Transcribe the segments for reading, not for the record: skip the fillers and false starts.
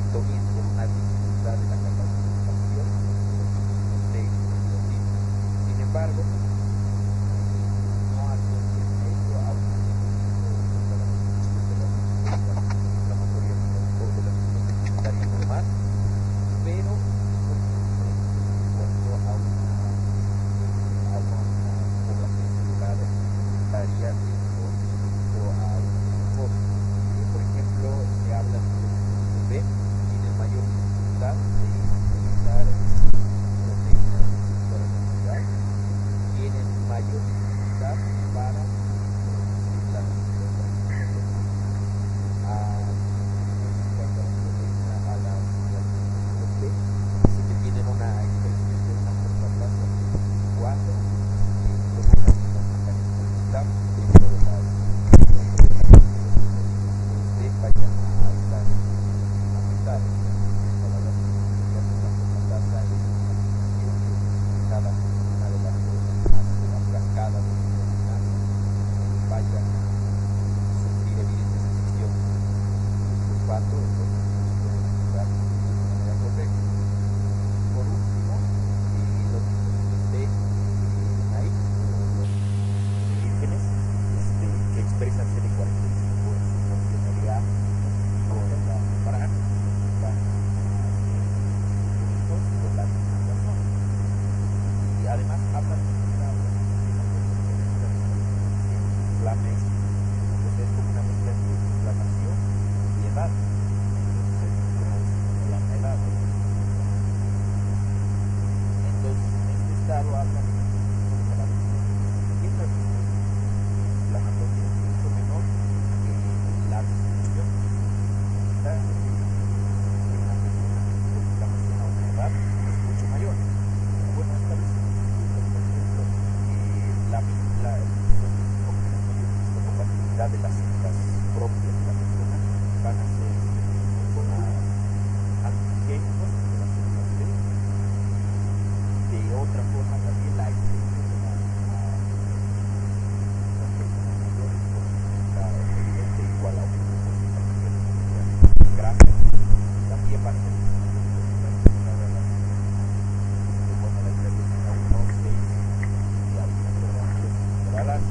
esto viene por una dificultad de la capacitación de los mismos. Sin embargo, no asocian esto a un la mayoría de las secundarias normal, pero en cuanto a una población celular estaría esto a un enfoque. Por ejemplo, se habla de que el B tiene mayor dificultad de utilizar proteínas receptoras de actividad, tienen mayor dificultad para producir la cuanto a la proteína, a la B, dice que tienen una expresión de una corta tasa cuando provocan los mecanismos que estamos dentro de las vayan a estar afectados. Para las la tasa es cada una de las las cascadas de proteínas vayan a sufrir evidentes excepciones sulfato, entonces pueden utilizar de manera correcta. Por último, los vírgenes de maíz, los vírgenes que expresan CD45 en su funcionalidad con la membrana, van con la alimentación. Y además hablan de la mezcla, entonces es como una mezcla de inflamación y edad. Entonces es como la edad. Entonces, en este estado hablan de inflamatoria es mucho menor que la distribución. Está en una persona con inflamación a una edad es mucho mayor. Bueno, esta vez por ejemplo, la compatibilidad de las células propias de la persona van a ser con antigénicos de las células B. De otra forma también la expresión de las personas mayores está evidente igual a 1% grande. También van a ser la expresión a 1,6 y algunas tolerancias controladas.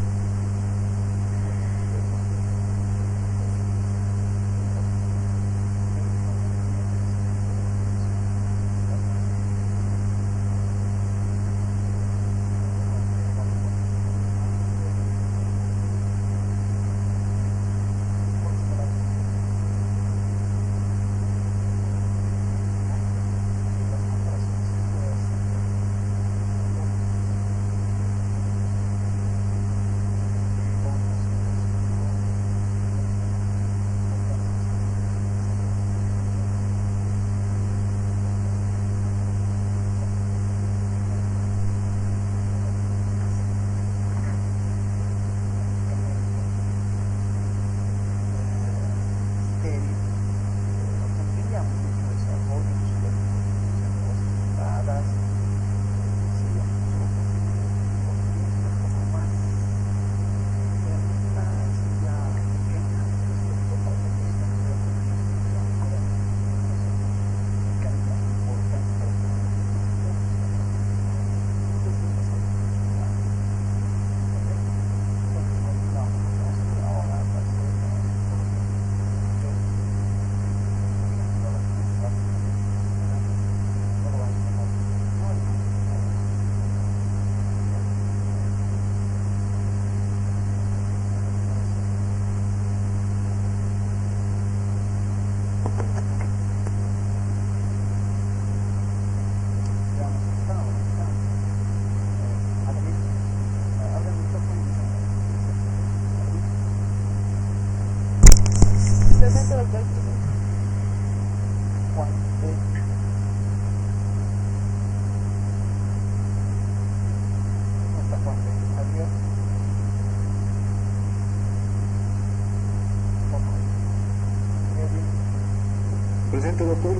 Presente, doctor.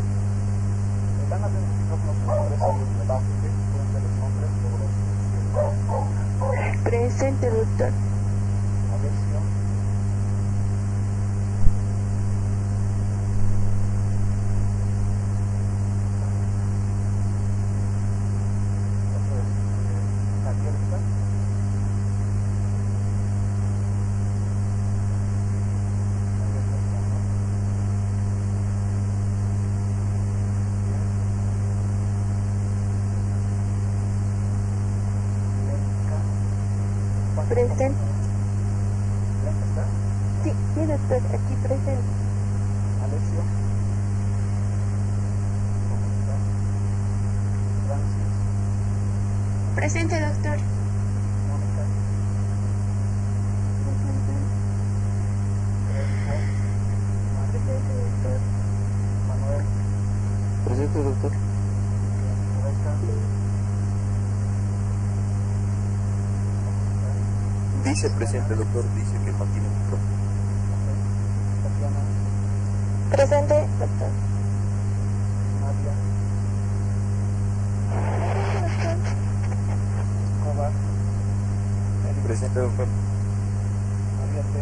Van a tener los nombres debajo, pueden ser los nombres o los... Presente, doctor. Adhesión. Presente. ¿Blanca está? Sí, sí, doctor, aquí presente. Alexio. ¿Cómo está? Francis. Presente, doctor. Mónica. Presente. Federico. Presente, doctor. Manuel. Presente, doctor. Rebeca. Dice presente, doctor. Dice que mantiene el micrófono. Tatiana. Presente, doctor. Nadia. Escobar. Eric. Presente, doctor. María T.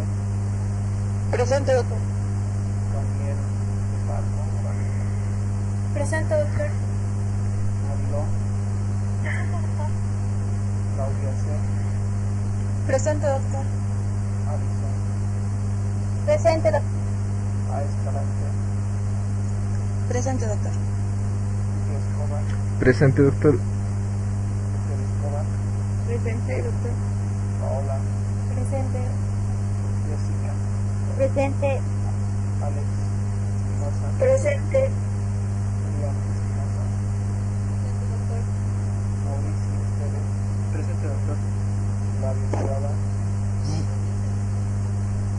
Presente, doctor. Daniel. Barco. Presente, doctor. Mariló. Claudia C. Presente, doctor. Alison. Presente, doctor. A. Escalante. Presente, doctor. Vicky Escobar. Presente, doctor. Esther Escobar. Presente, doctor. Paola. Presente. Jessica. Presente. Alex. Espinosa. Presente. Julián Espinosa. Mauricio Pérez. Presente, doctor. Flavio Estrada.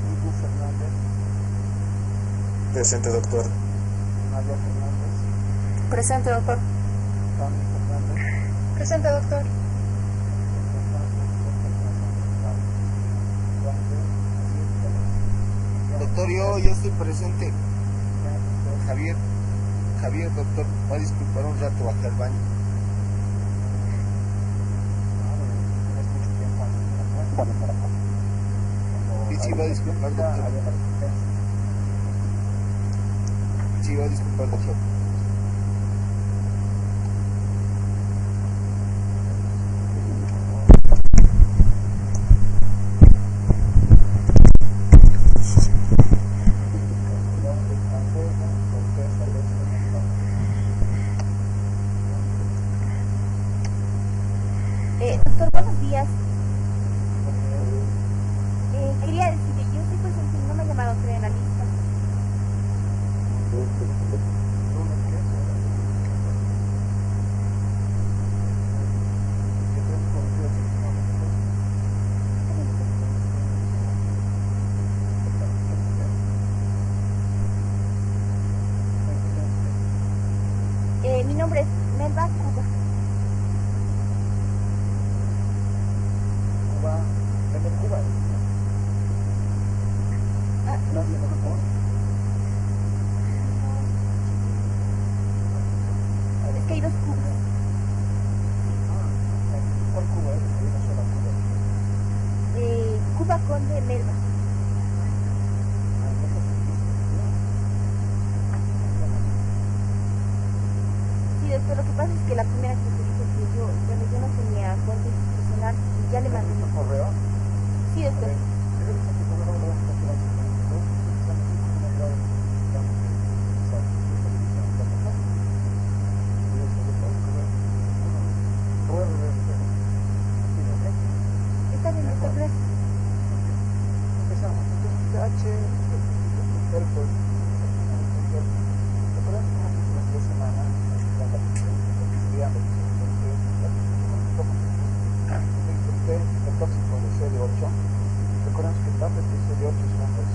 Hugo Fernández. Presente, doctor. Nadia Fernández. Presente, doctor. Tami Fernández. Presente, doctor. Doctor, yo estoy presente. Javier, doctor, va a disculpar un rato bajar al baño. Sí, va a disculpar, doctor. Sí, va a disculpar, doctor. Doctor, buenos días. Quería decirle, yo estoy presente y no me ha llamado usted en la lista. Mi nombre es Melba Cuba. Cuba. Es que hay dos Cubas. ¿Cuál Cuba es? Hay una sola Cuba. Cuba Conde Melba. Sí, doctor, lo que pasa es que la primera que se dijo que yo no tenía cuenta institucional y ya le mandé ¿Un correo? Sí, doctor. Está bien, doctor, gracias. Empezamos. Entonces, el pues, recuerden que hace 2 semanas estudiando el tóxico de CD8. Recordemos que tanto que CD8 son los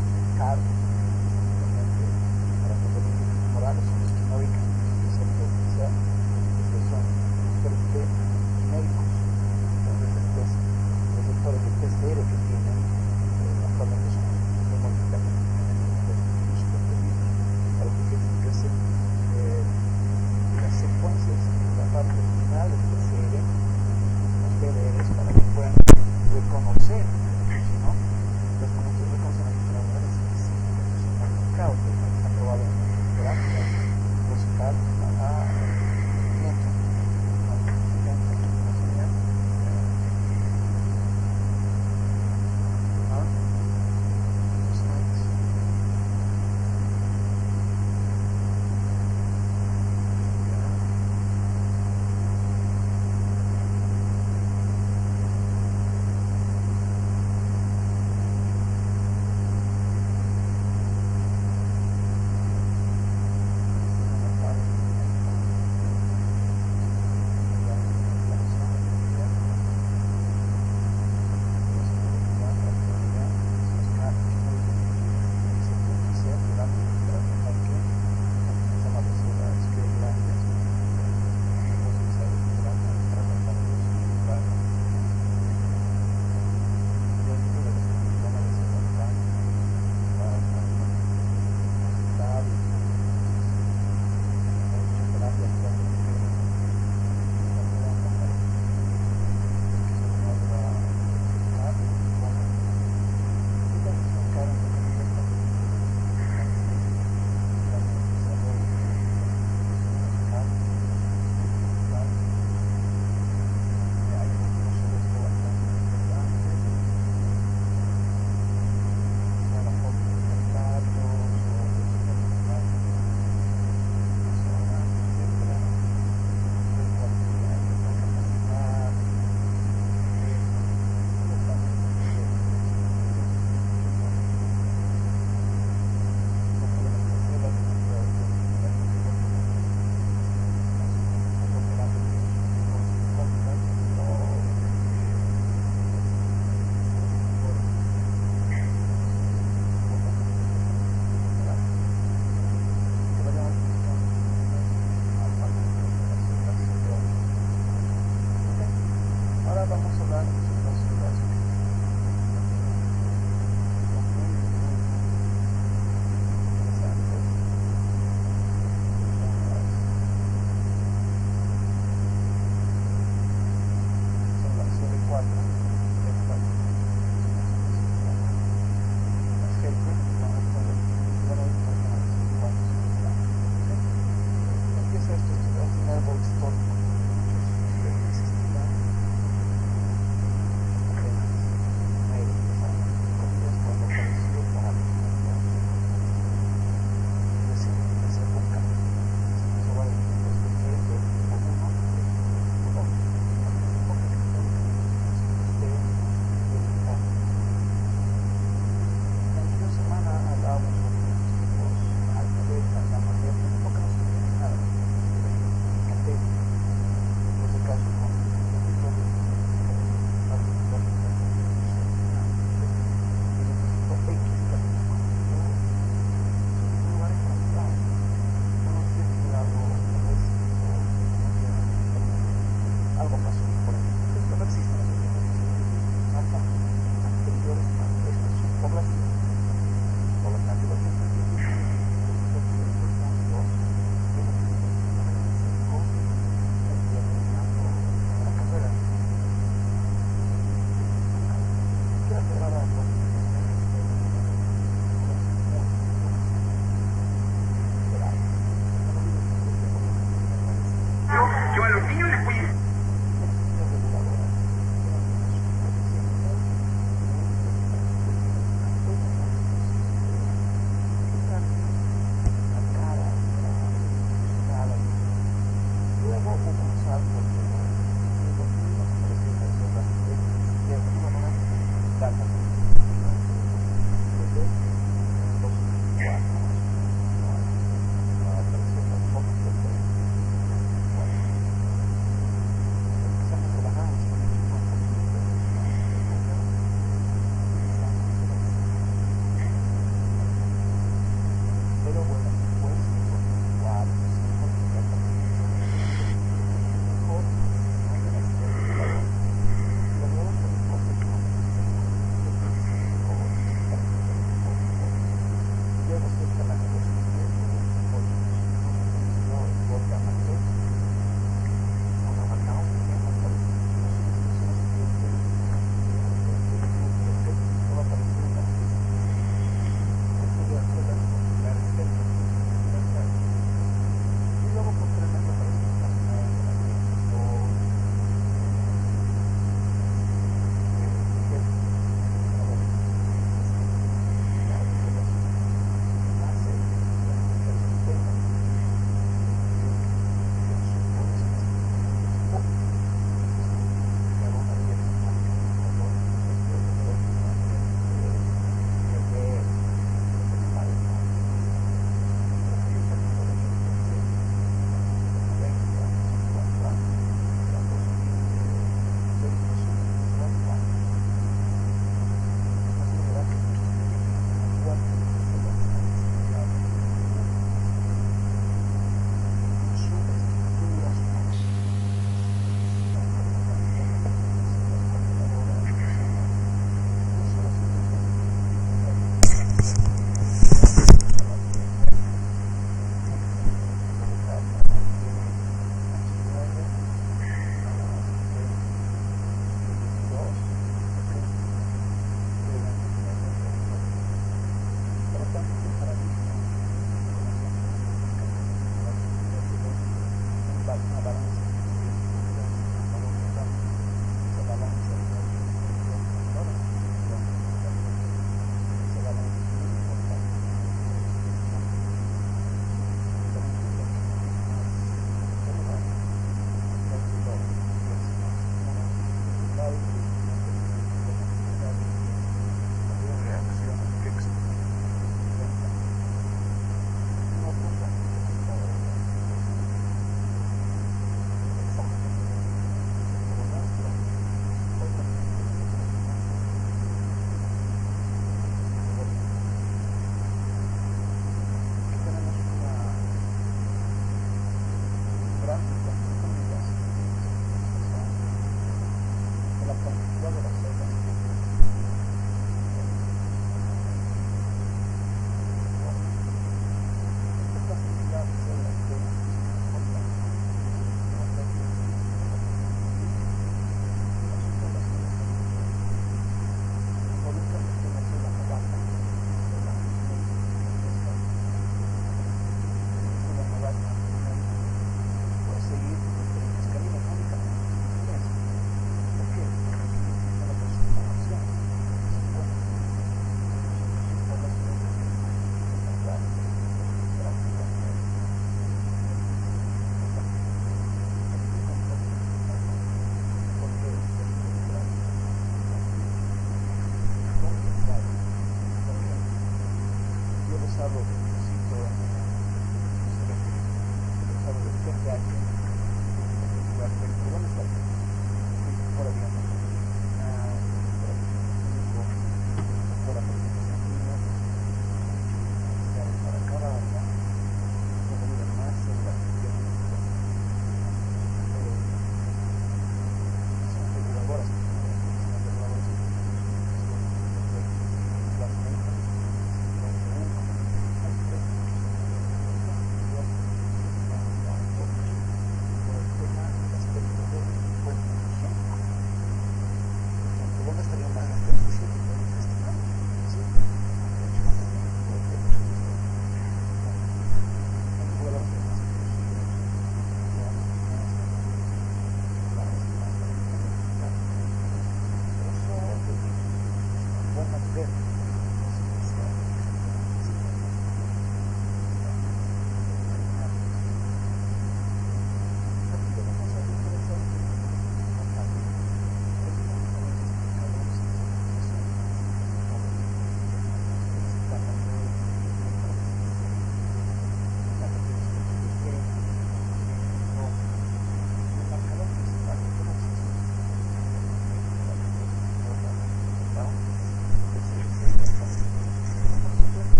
luego pasó por el esto no existe en la sociedad mapa anteriores a estas poblaciones, por lo tanto los Yo a los niños les voy a...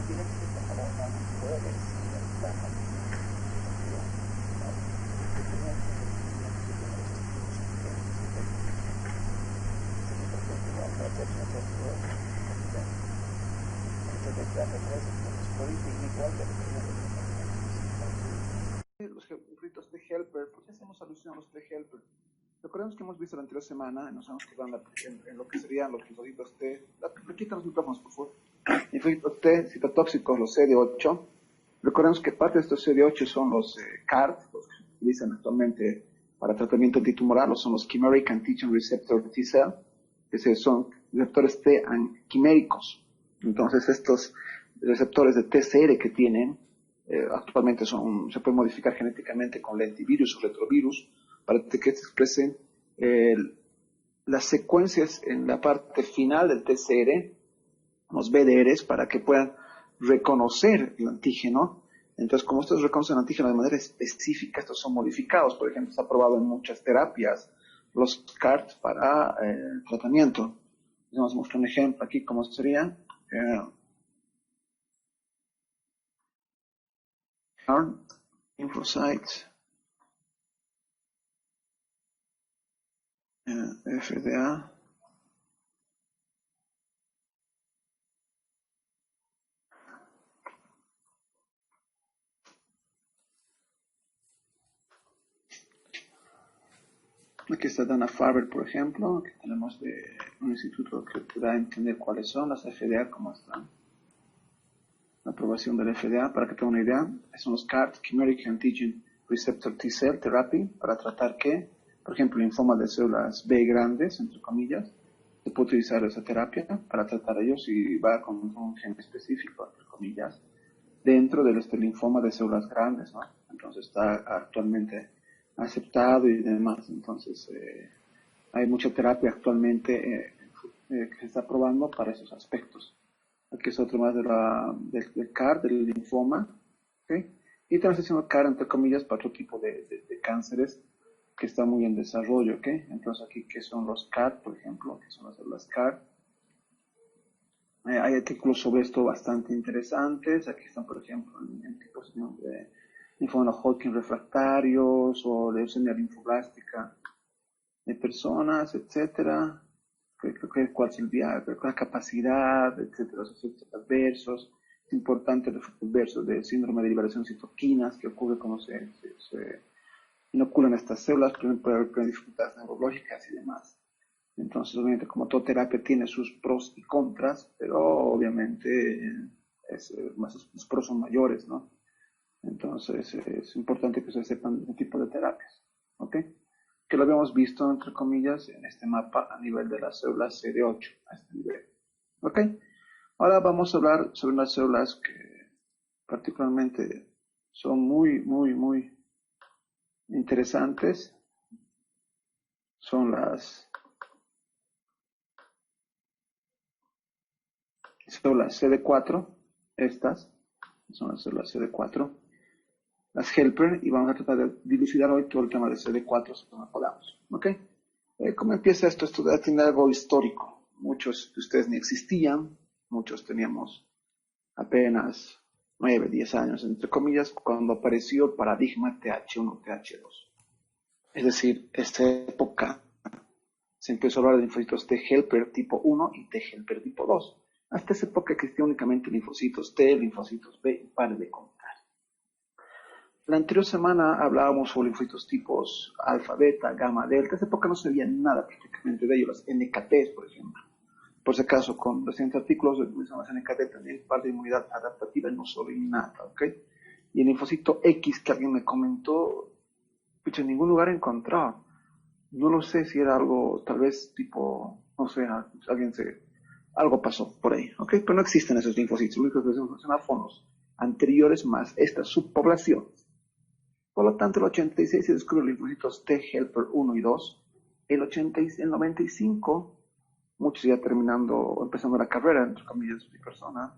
Los fritos de Helper, ¿por qué hacemos alusión a los de Helper? Recordemos que hemos visto la anterior semana, nos hemos quedado en lo que serían los fritos T. Quitan los micrófonos, por favor. Los fritos T citotóxicos, los CD8. Recordemos que parte de estos CD8 son los CART, los que se utilizan actualmente para tratamiento antitumoral, son los Chimeric Antigen Receptor T-Cell, que son receptores T quiméricos. Entonces, estos receptores de TCR que tienen, actualmente se pueden modificar genéticamente con lentivirus o retrovirus para que se expresen las secuencias en la parte final del TCR, los BDRs, para que puedan reconocer el antígeno. Entonces, como estos reconocen el antígeno de manera específica, estos son modificados. Por ejemplo, está aprobado en muchas terapias los CART para tratamiento. Vamos a mostrar un ejemplo aquí, ¿cómo sería? Lymphocytes, FDA. Aquí está Dana Farber, por ejemplo. Aquí tenemos de un instituto que te da a entender cuáles son las FDA, cómo están. La aprobación del FDA, para que tengan una idea, son los CART, Chimeric Antigen Receptor T-Cell Therapy, para tratar que, por ejemplo, linfoma de células B grandes, entre comillas, se puede utilizar esa terapia para tratar ellos y va con un gen específico, entre comillas, dentro del linfoma de células grandes, ¿no? Entonces está actualmente aceptado y demás. Entonces hay mucha terapia actualmente que se está probando para esos aspectos. Aquí es otro más del CAR, del linfoma, ¿okay? Y también está haciendo CAR, entre comillas, para otro tipo de cánceres que está muy en desarrollo, ¿ok? Entonces aquí, ¿qué son los CAR, por ejemplo? ¿Qué son las células CAR? Hay artículos sobre esto bastante interesantes. Aquí están, por ejemplo, en tipos de linfoma Hodgkin refractarios o leucemia linfoblástica de personas, etcétera. Cuál es la capacidad, etcétera, los efectos adversos. Es importante los efectos adversos del síndrome de liberación de citoquinas que ocurre cuando se inoculan estas células, puede haber dificultades neurológicas y demás. Entonces, obviamente, como toda terapia tiene sus pros y contras, pero obviamente los pros son mayores, ¿no? Entonces, es importante que ustedes sepan este tipo de terapias, ¿ok? Que lo habíamos visto, entre comillas, en este mapa a nivel de las células CD8, a este nivel, ¿ok? Ahora vamos a hablar sobre unas células que particularmente son muy, muy, muy interesantes. Son las células CD4, estas son las células CD4, las helper, y vamos a tratar de dilucidar hoy todo el tema de CD4 si no podamos, ¿ok? ¿Cómo empieza esto? Esto tiene algo histórico. Muchos de ustedes ni existían, muchos teníamos apenas 9, 10 años, entre comillas, cuando apareció el paradigma TH1, TH2. Es decir, esta época se empezó a hablar de linfocitos T helper tipo 1 y T helper tipo 2. Hasta esa época existían únicamente linfocitos T, linfocitos B y pare de contar. La anterior semana hablábamos sobre linfocitos tipos alfa, beta, gamma, delta. En esa época no se sabía nada prácticamente de ellos, las NKTs, por ejemplo. Por si acaso, con recientes artículos, las NKT también parte de inmunidad adaptativa, no solo innata, ¿ok? Y el linfocito X que alguien me comentó, en ningún lugar encontraba. No lo sé si era algo, tal vez tipo, no sé, algo pasó por ahí, ¿ok? Pero no existen esos linfocitos, los únicos que son xenófonos anteriores más esta subpoblación. Por lo tanto, el 86 se descubrió los linfocitos T helper 1 y 2. El 95, muchos ya empezando la carrera, entre comillas, de persona,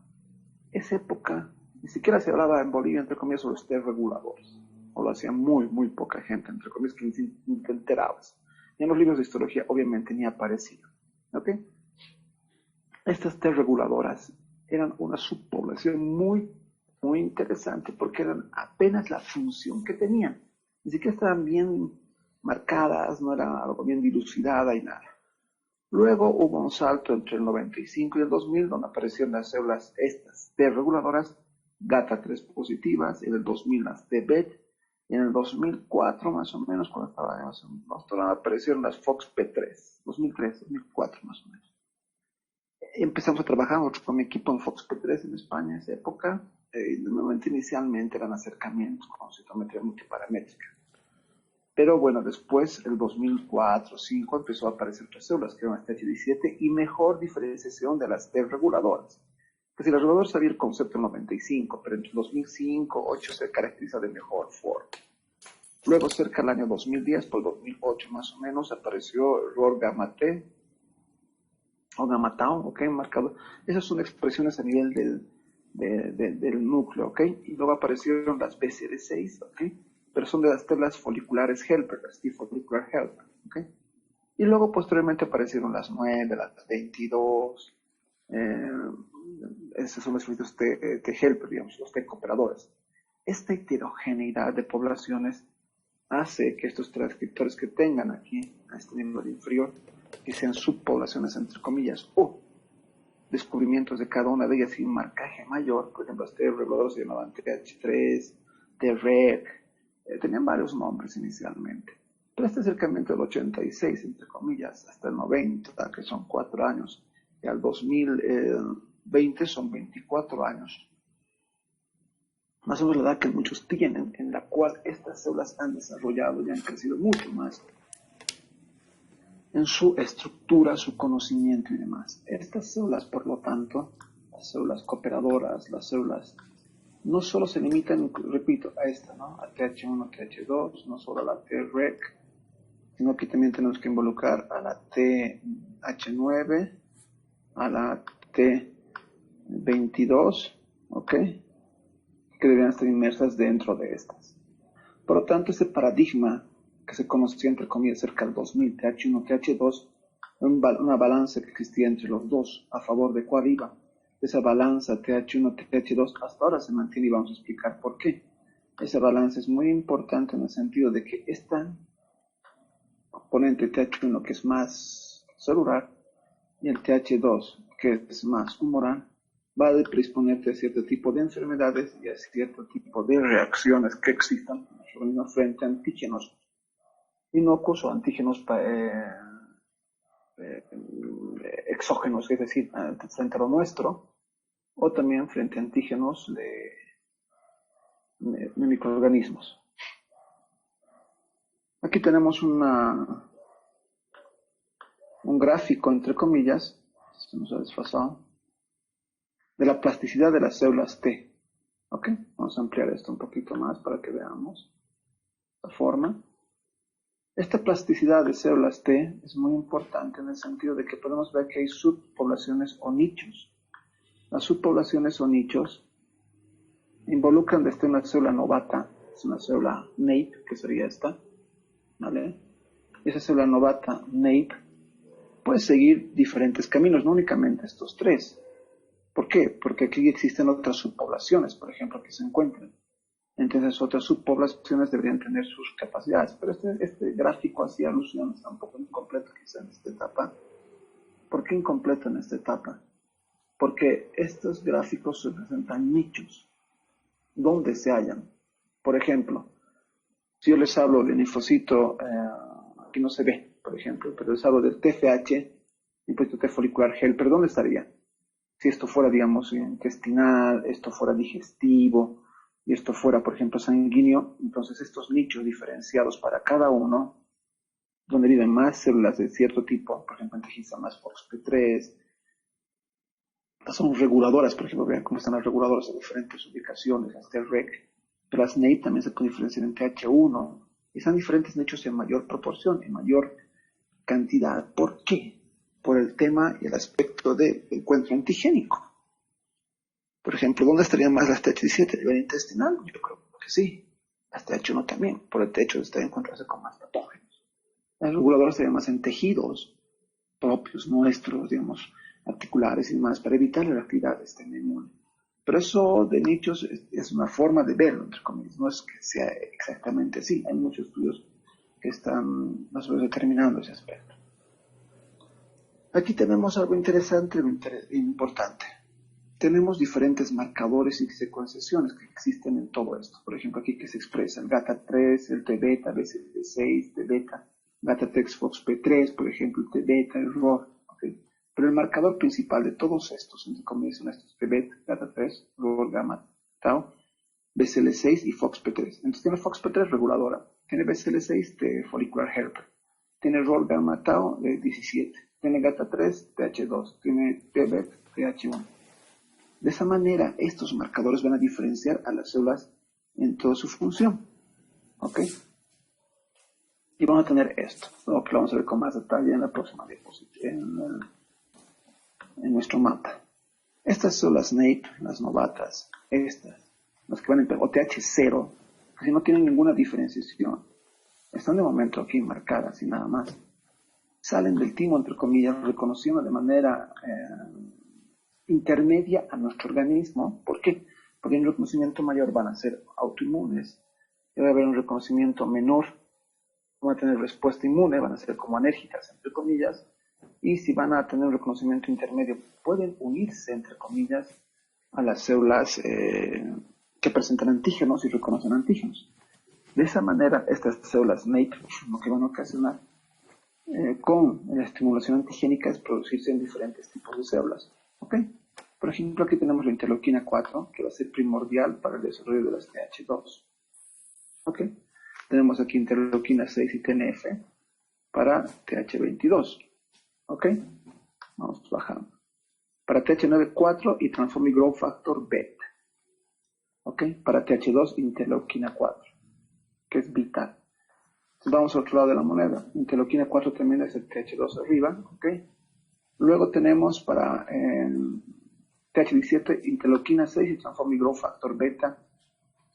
esa época ni siquiera se hablaba en Bolivia, entre comillas, sobre los T reguladores. O lo hacía muy, muy poca gente, entre comillas, que ni te enterabas. Y en los libros de histología, obviamente, ni aparecía. ¿Ok? Estas T reguladoras eran una subpoblación muy, muy interesante porque eran apenas la función que tenían. Ni siquiera estaban bien marcadas, no era algo bien dilucidada y nada. Luego hubo un salto entre el 95 y el 2000 donde aparecieron las células estas T reguladoras, GATA3 positivas, en el 2000 las TBET, y en el 2004 más o menos, cuando aparecieron las FOXP3, 2003, 2004 más o menos. Empezamos a trabajar nosotros con mi equipo en FOXP3 en España en esa época, normalmente inicialmente eran acercamientos con citometría multiparamétrica. Pero bueno, después, el 2004-2005, empezó a aparecer otras células, que eran las TH17, y mejor diferenciación de las T reguladoras. Que si las reguladoras había el concepto en 95, pero entre 2005-2008 se caracteriza de mejor forma. Luego, cerca del año 2010, por el 2008 más o menos, apareció el ROR gamma T, o gamma tau, ¿ok? Marcado. Esas son expresiones a nivel del núcleo, ¿ok? Y luego aparecieron las BCD6, ¿ok? Pero son de las células foliculares helper, las T follicular helper, ¿ok? Y luego posteriormente aparecieron las 9, las 22, esos son los frutos T helper, digamos, los T cooperadores. Esta heterogeneidad de poblaciones hace que estos transcriptores que tengan aquí, a este nivel inferior, que sean subpoblaciones entre comillas, o descubrimientos de cada una de ellas sin marcaje mayor. Por ejemplo, los T reguladores se llamaban TH3, TREC, tenían varios nombres inicialmente. Pero este acercamiento del 86, entre comillas, hasta el 90, que son 4 años, y al 2020 son 24 años. Más o menos la edad que muchos tienen, en la cual estas células han desarrollado y han crecido mucho más en su estructura, su conocimiento y demás. Estas células, por lo tanto, las células cooperadoras, las células, no solo se limitan, repito, a esta, ¿no? A TH1, TH2, no solo a la TREC, sino que también tenemos que involucrar a la TH9, a la T22, ¿ok? Que deberían estar inmersas dentro de estas. Por lo tanto, ese paradigma que se conocía entre comillas cerca del 2000, TH1, TH2, una balanza que existía entre los dos, a favor de cuál iba. Esa balanza TH1, TH2 hasta ahora se mantiene y vamos a explicar por qué. Esa balanza es muy importante en el sentido de que esta componente TH1 que es más celular y el TH2 que es más humoral va a predisponerte a cierto tipo de enfermedades y a cierto tipo de reacciones que existan en nuestro organismo frente a antígenos inocuos o antígenos exógenos, es decir, frente a lo nuestro, o también frente a antígenos de microorganismos. Aquí tenemos un gráfico, entre comillas, se nos ha desfasado, de la plasticidad de las células T. ¿Ok? Vamos a ampliar esto un poquito más para que veamos la forma. Esta plasticidad de células T es muy importante en el sentido de que podemos ver que hay subpoblaciones o nichos. Las subpoblaciones o nichos involucran desde una célula novata, es una célula NAPE, que sería esta, ¿vale? Esa célula novata NAPE puede seguir diferentes caminos, no únicamente estos tres. ¿Por qué? Porque aquí existen otras subpoblaciones, por ejemplo, que se encuentran. Entonces otras subpoblaciones deberían tener sus capacidades. Pero este gráfico hacía alusión, está un poco incompleto quizá en esta etapa. ¿Por qué incompleto en esta etapa? Porque estos gráficos representan nichos. ¿Dónde se hallan? Por ejemplo, si yo les hablo del linfocito, aquí no se ve, por ejemplo, pero les hablo del TFH, linfocito T folicular helper, ¿dónde estaría? Si esto fuera, digamos, intestinal, esto fuera digestivo, y esto fuera, por ejemplo, sanguíneo, entonces estos nichos diferenciados para cada uno, donde viven más células de cierto tipo, por ejemplo, en más FOXP3, son reguladoras, por ejemplo, vean cómo están las reguladoras en diferentes ubicaciones, las TREC, pero las NAPE también se pueden diferenciar en TH1, y están diferentes nichos en mayor proporción, en mayor cantidad. ¿Por qué? Por el tema y el aspecto de encuentro antigénico. Por ejemplo, ¿dónde estarían más las TH17? ¿A nivel intestinal? Yo creo que sí. Las TH1 también, por el hecho de estar encontrarse con más patógenos. Las reguladoras estarían más en tejidos propios nuestros, digamos, articulares y demás para evitar la actividad del sistema inmune. Pero eso de nichos es una forma de verlo, entre comillas, no es que sea exactamente así. Hay muchos estudios que están más o menos determinando ese aspecto. Aquí tenemos algo interesante e importante. Tenemos diferentes marcadores y secuenciaciones que existen en todo esto. Por ejemplo, aquí que se expresa el GATA3, el T-beta, BCL6, T-beta, GATA-TEX, FOXP3, por ejemplo, el T-beta, el ROR. ¿Okay? Pero el marcador principal de todos estos, entre comillas, son estos: T-beta, GATA3, ROR, gamma, tau, BCL6 y FOXP3. Entonces tiene FOXP3 reguladora, tiene BCL6 de follicular helper, tiene ROR, gamma, tau de 17, tiene GATA3, TH2, tiene T-beta, TH1. De esa manera, estos marcadores van a diferenciar a las células en toda su función. ¿Ok? Y vamos a tener esto, lo que vamos a ver con más detalle en la próxima diapositiva, en nuestro mapa. Estas células NAPE, las novatas, estas, las que van en o TH0, que si no tienen ninguna diferenciación, están de momento aquí marcadas y nada más. Salen del timo, entre comillas, reconociendo de manera intermedia a nuestro organismo. ¿Por qué? Porque en un reconocimiento mayor van a ser autoinmunes, y va a haber un reconocimiento menor, van a tener respuesta inmune, van a ser como anérgicas, entre comillas, y si van a tener un reconocimiento intermedio, pueden unirse, entre comillas, a las células que presentan antígenos y reconocen antígenos. De esa manera, estas células NAPE lo que van a ocasionar con la estimulación antigénica es producirse en diferentes tipos de células. ¿Ok? Por ejemplo, aquí tenemos la interleuquina 4, que va a ser primordial para el desarrollo de las TH2. ¿Ok? Tenemos aquí interleuquina 6 y TNF para TH22. ¿Ok? Vamos bajando. Para TH9, 4 y Transforming Growth Factor beta. ¿Ok? Para TH2, interleuquina 4, que es vital. Entonces vamos al otro lado de la moneda. Interleuquina 4 también es el TH2 arriba. ¿Ok? Luego tenemos para TH17, interleuquina 6 y Transforming Growth Factor beta.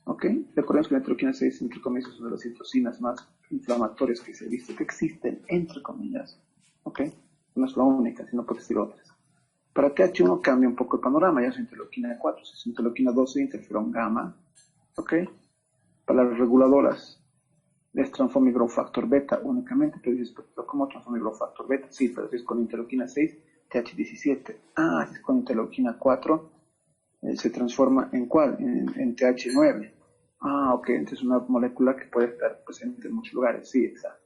¿Ok? Recordemos que la interleuquina 6, entre comillas, es una de las citocinas más inflamatorias que se ha visto, que existen, entre comillas. ¿Ok? No es la única, sino puede decir otras. Para TH1 cambia un poco el panorama, ya es interleuquina 4, es interleuquina 12, interferón gamma. ¿Ok? Para las reguladoras, es Transforming Growth Factor beta únicamente, pero dices, ¿pero cómo Transforming Growth Factor beta? Sí, pero si es con interleuquina 6, TH17. Ah, si es con interleuquina 4, se transforma ¿en cuál? En TH9. Ah, ok, entonces es una molécula que puede estar presente en muchos lugares. Sí, exacto.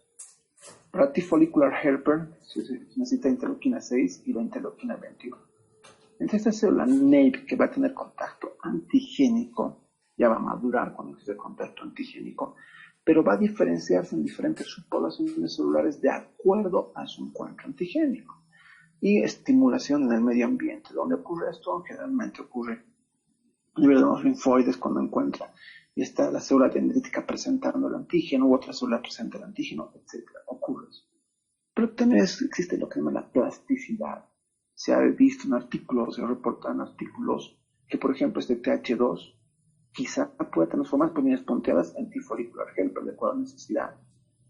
Para T-follicular helper se necesita interleuquina 6 y la interleuquina 21. Entonces esta célula NAPE, que va a tener contacto antigénico, ya va a madurar cuando existe contacto antigénico, pero va a diferenciarse en diferentes subpoblaciones celulares de acuerdo a su encuentro antigénico. Y estimulación en el medio ambiente. ¿Dónde ocurre esto? Generalmente ocurre a nivel de los linfoides cuando encuentra y está la célula dendrítica presentando el antígeno u otra célula presenta el antígeno, etc. Ocurre eso. Pero también existe lo que se llama la plasticidad. Se ha visto en artículos, se reportan en artículos que, por ejemplo, este TH2 quizá pueda transformar proteínas ponteadas en T-follicular helper de acuerdo a necesidad.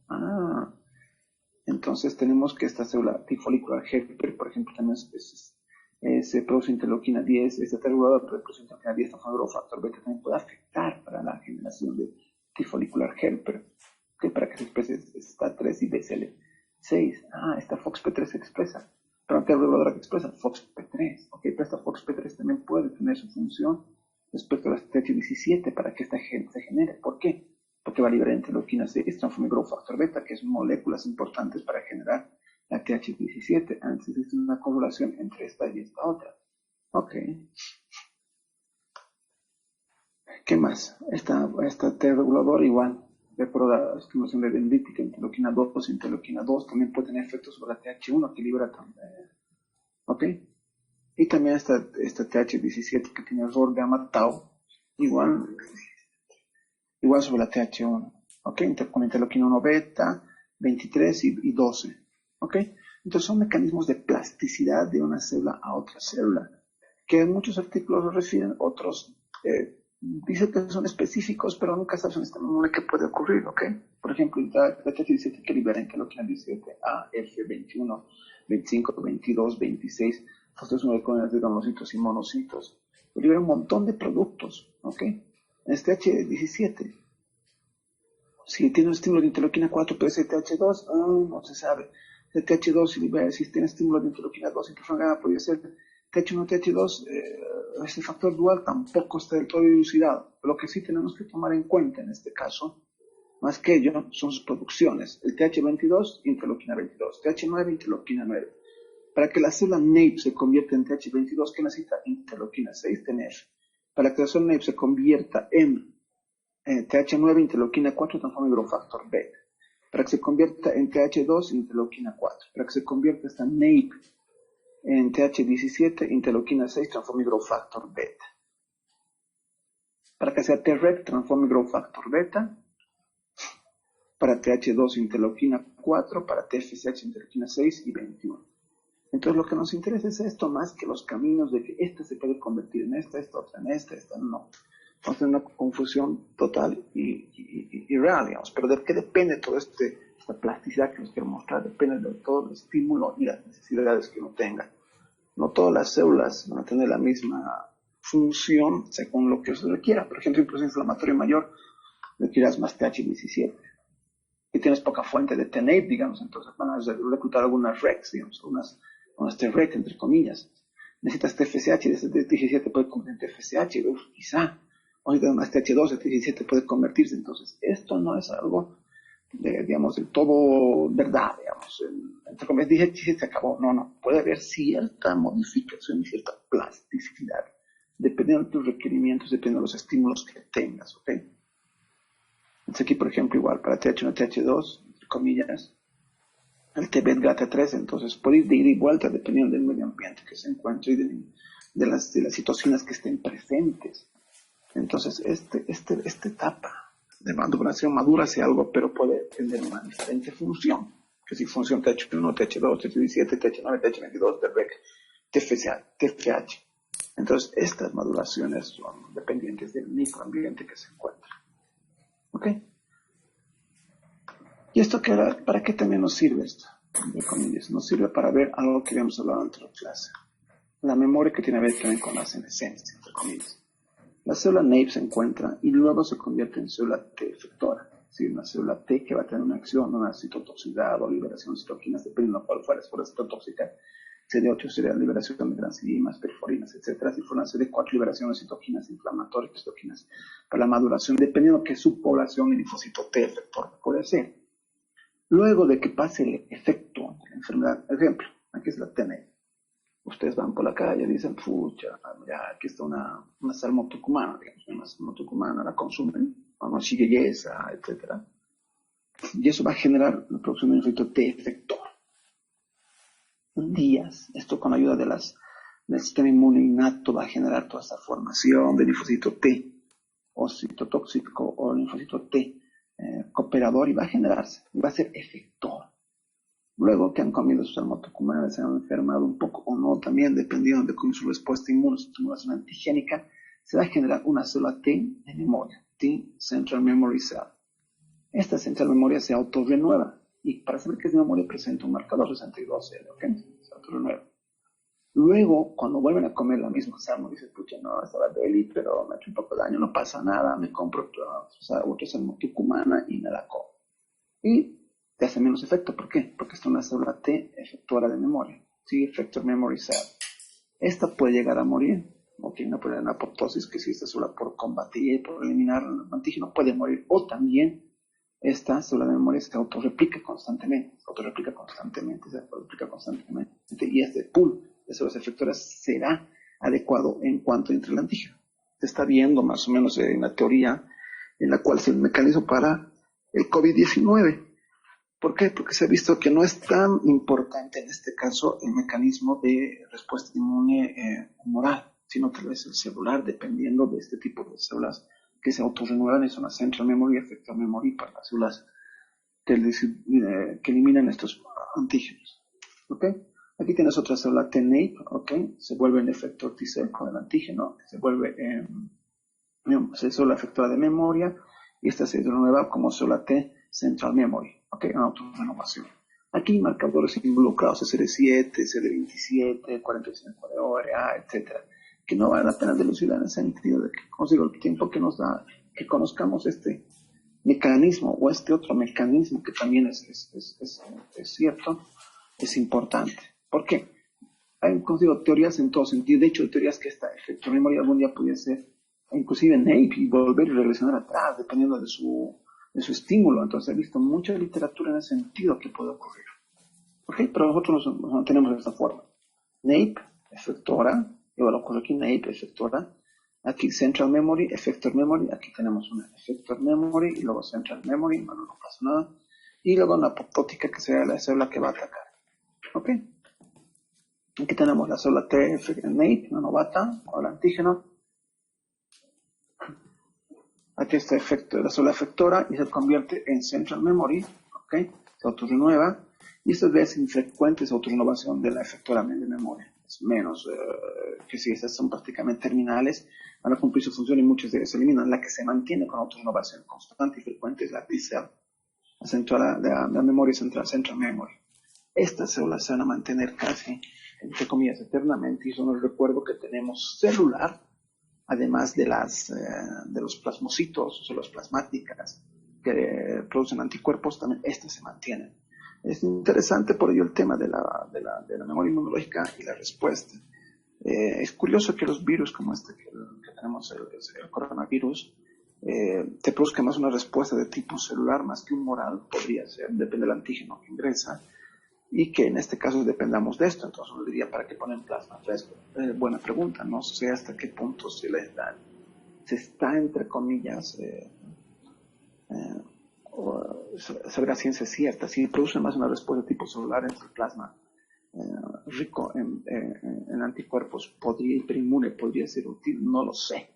Ah, entonces tenemos que esta célula T-follicular helper, por ejemplo, también se produce interleuquina 10, esta reguladora de produce interleuquina 10, Transforming Factor beta también puede afectar para la generación de T-follicular helper, que para que se exprese STAT3 y BCL6. Ah, esta FOXP3 se expresa, pero ante la reguladora que expresa FOXP3, ok, pero esta FOXP3 también puede tener su función respecto a la TH17 para que esta se genere. ¿Por qué? Porque va a liberar interleuquina 6, Transforming Growth Factor beta, que son moléculas importantes para generar la TH17. Antes existe una correlación entre esta y esta otra. Ok. ¿Qué más? Esta T-regulador igual, de por la estimulación de dendrítica, interleuquina 2, también puede tener efectos sobre la TH1 que libera también. Ok. Y también esta TH17 que tiene ROR gamma tau, igual sobre la TH1, ¿ok? Con interleuquina 1 beta, 23 y 12, ¿ok? Entonces son mecanismos de plasticidad de una célula a otra célula, que en muchos artículos lo refieren, otros dicen que son específicos, pero nunca saben qué puede ocurrir, ¿ok? Por ejemplo, la TH17 que libera interleuquina 17, A, F, 21, 25, 22, 26, Estos son los granulocitos y monocitos. Libera un montón de productos, ¿ok? En este TH17, si tiene un estímulo de interleuquina 4, puede ser TH2, no se sabe. El TH2, si tiene estímulo de interleuquina 2, interferón gamma, podría ser TH1, TH2, este factor dual tampoco está del todo dilucidado. Lo que sí tenemos que tomar en cuenta en este caso, más que ello, son sus producciones. El TH22, interleuquina 22, TH9, interleuquina 9. Para que la célula NAPE se convierta en TH22, ¿qué necesita? Interleuquina 6, TNF. Para que la célula NAPE se convierta en TH9, interleuquina 4, transforma higrofactor beta. Para que se convierta en TH2, interleuquina 4. Para que se convierta esta NAPE en TH17, interleuquina 6, transforma higrofactor beta. Para que sea Treg, transforma higrofactor beta. Para TH2, interleuquina 4. Para TFSH, interleuquina 6 y 21. Entonces lo que nos interesa es esto más que los caminos de que esta se puede convertir en esta otra en esta no. Vamos a tener una confusión total y real, digamos. Pero ¿de qué depende toda esta plasticidad que nos quiero mostrar? Depende de todo el estímulo y las necesidades que uno tenga. No todas las células van a tener la misma función según lo que se requiera. Por ejemplo, en un proceso inflamatorio mayor requieras más TH17. Y tienes poca fuente de TNAPE, digamos, entonces van a reclutar algunas REX, digamos, unas Treg, entre comillas. Necesitas TFSH, y ese TH17 puede convertirse en TFSH, quizá. O si más TH2, el TH17 puede convertirse. Entonces, esto no es algo, digamos, del todo verdad, digamos. Entre comillas, TH17 se acabó. No. Puede haber cierta modificación y cierta plasticidad, dependiendo de tus requerimientos, dependiendo de los estímulos que tengas, ¿ok? Entonces aquí, por ejemplo, igual, para TH1, TH2, entre comillas, el TBET GATA 3, entonces puede ir de ida y vuelta dependiendo del medio ambiente que se encuentre y de las citocinas que estén presentes. Entonces, esta etapa de maduración madura hacia algo, pero puede tener una diferente función. Que si función TH1, TH2, TH17, TH9, TH22, TREC, TFH. Entonces, estas maduraciones son dependientes del microambiente que se encuentra. ¿Ok? ¿Y esto para qué también nos sirve esto? Nos sirve para ver algo que habíamos hablado en otra clase. La memoria que tiene que ver también con la senescencia, entre comillas. La célula NAPE se encuentra y luego se convierte en célula T efectora. ¿Sí? Una célula T que va a tener una acción, una citotoxicidad o liberación de citoquinas, dependiendo de cuál fuera. Si fuera citotóxica, CD8 sería liberación de transidimas, perforinas, etc. Si fuera una CD4, liberación de citoquinas inflamatorias, citoquinas para la maduración, dependiendo de qué subpoblación el linfocito T efector puede ser. Luego de que pase el efecto de la enfermedad, ejemplo, aquí es la TNF. Ustedes van por la calle y dicen, pucha, mira, aquí está una salmo tucumana, digamos, una salmo tucumana, la consumen, vamos, shigeyesa, etc. Y eso va a generar la producción de un efecto T efector. En días, esto con ayuda del sistema inmune innato va a generar toda esa formación de linfocito T, o citotóxico, o linfocito T cooperador, y va a generarse, y va a ser efector. Luego que han comido sus salmotucumanas, se han enfermado un poco o no, también dependiendo de cómo su respuesta inmune, su estimulación antigénica, se va a generar una célula T de memoria, T Central Memory Cell. Esta central memoria se autorrenueva, y para saber que es de memoria presenta un marcador 62L, ¿ok? Se autorrenueva. Luego, cuando vuelven a comer la misma salmo, dicen, pucha, no, estaba deli, pero me ha hecho un poco de daño, no pasa nada, me compro otra salmo tucumana y me la como. Y te hace menos efecto. ¿Por qué? Porque está una célula T efectora de memoria, T effector memory cell. Esta puede llegar a morir, o tiene una probabilidad de apoptosis, que si esta célula por combatir y por eliminar el antígeno puede morir, o también esta célula de memoria se autorreplica constantemente, y este pool de células efectoras será adecuado en cuanto entre el antígeno. Se está viendo más o menos en la teoría en la cual es el mecanismo para el COVID-19. ¿Por qué? Porque se ha visto que no es tan importante en este caso el mecanismo de respuesta inmune humoral, sino tal vez el celular, dependiendo de este tipo de células que se autorrenuevan. Es una central memory, effector memory para las células que eliminan estos antígenos. ¿Ok? Aquí tienes otra célula TNAPE, ¿ok? Se vuelve en efector T-cell con el antígeno, se vuelve célula efectora de memoria, y esta se renueva como célula T Central Memory, ¿ok? Una autorrenovación. Aquí hay marcadores involucrados, CD7, CD27, 45 de ORA, etcétera, que no vale la pena dilucidar en el sentido de que consigo el tiempo que nos da que conozcamos este mecanismo o este otro mecanismo que también es cierto, es importante. ¿Por qué? Hay consigo teorías en todo sentido. De hecho, hay teorías que este efecto memoria algún día podría ser inclusive NAPE y volver y regresar atrás, dependiendo de su estímulo. Entonces, he visto mucha literatura en ese sentido que puede ocurrir. ¿Ok? Pero nosotros nos mantenemos de esta forma. NAPE, efectora, igual ocurre aquí NAPE, efectora. Aquí Central Memory, Effector Memory. Aquí tenemos una Effector Memory y luego Central Memory, bueno, no pasa nada. Y luego una apoptótica que sería la célula que va a atacar. ¿Ok? Aquí tenemos la célula T, NAPE, una novata, o el antígeno. Aquí está la célula efectora y se convierte en Central Memory, ¿ok? Se autorrenueva y estas veces infrecuente esa autorrenovación de la efectora de memoria. Es menos que si estas son prácticamente terminales, van a cumplir su función y muchas de ellas se eliminan. La que se mantiene con autorrenovación constante y frecuente es la T-cell, la memoria central, Central Memory. Estas células se van a mantener casi, entre comillas, eternamente y son el recuerdo que tenemos celular, además de los plasmocitos o células plasmáticas que producen anticuerpos, también estas se mantienen. Es interesante por ello el tema de la memoria inmunológica y la respuesta. Es curioso que los virus como este que tenemos, el coronavirus, te produzca más una respuesta de tipo celular más que humoral, podría ser, depende del antígeno que ingresa, y que en este caso dependamos de esto. Entonces uno diría, ¿para qué ponen plasma fresco? Buena pregunta, no sé hasta qué punto se está, entre comillas, saber a ciencia cierta, si produce más una respuesta de tipo celular entre el plasma rico en anticuerpos, hiperinmune, podría ser útil, no lo sé.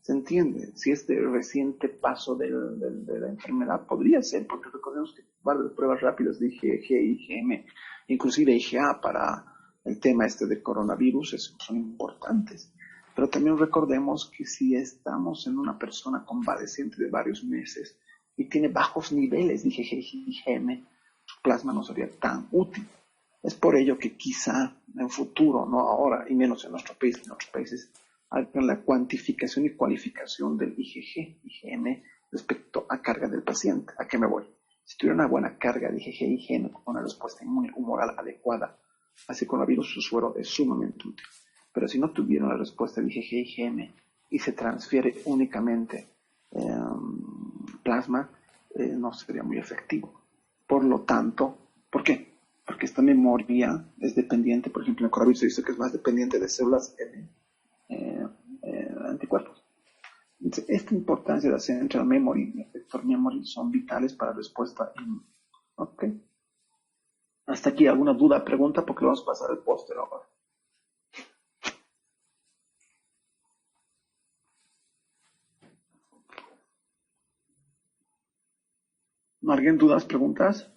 ¿Se entiende? Si este reciente paso de la enfermedad podría ser, porque recordemos que varias pruebas rápidas de IgG, IgM, inclusive IgA para el tema de coronavirus son importantes. Pero también recordemos que si estamos en una persona convaleciente de varios meses y tiene bajos niveles de IgG y IgM, su plasma no sería tan útil. Es por ello que quizá en futuro, no ahora, y menos en nuestro país, en otros países, hagan la cuantificación y cualificación del IgG, IgM respecto a carga del paciente. ¿A qué me voy? Si tuviera una buena carga de IgG, IgM con una respuesta inmune humoral adecuada hacia coronavirus, su suero es sumamente útil. Pero si no tuviera la respuesta de IgG, IgM y se transfiere únicamente plasma, no sería muy efectivo. Por lo tanto, ¿por qué? Porque esta memoria es dependiente, por ejemplo, en el coronavirus se dice que es más dependiente de células anticuerpos. Entonces, esta importancia de la Central Memory y Effector Memory son vitales para la respuesta inmune. ¿Ok? Hasta aquí, ¿alguna duda, pregunta? Porque vamos a pasar al póster ahora. ¿Alguien dudas, preguntas?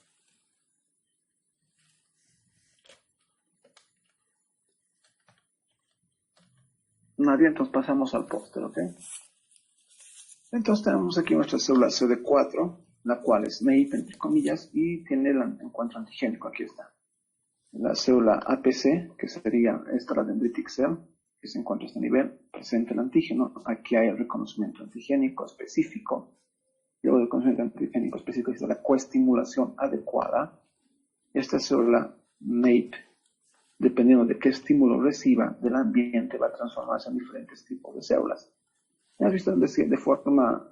Nadie, entonces pasamos al póster, ¿ok? Entonces tenemos aquí nuestra célula CD4, la cual es NAPE, entre comillas, y tiene el encuentro antigénico, aquí está. La célula APC, que sería esta, la dendritic cell, que se encuentra a este nivel, presenta el antígeno. Aquí hay el reconocimiento antigénico específico. Luego del reconocimiento antigénico específico está la coestimulación adecuada. Esta célula NAPE, dependiendo de qué estímulo reciba del ambiente, va a transformarse en diferentes tipos de células. ¿Has visto de forma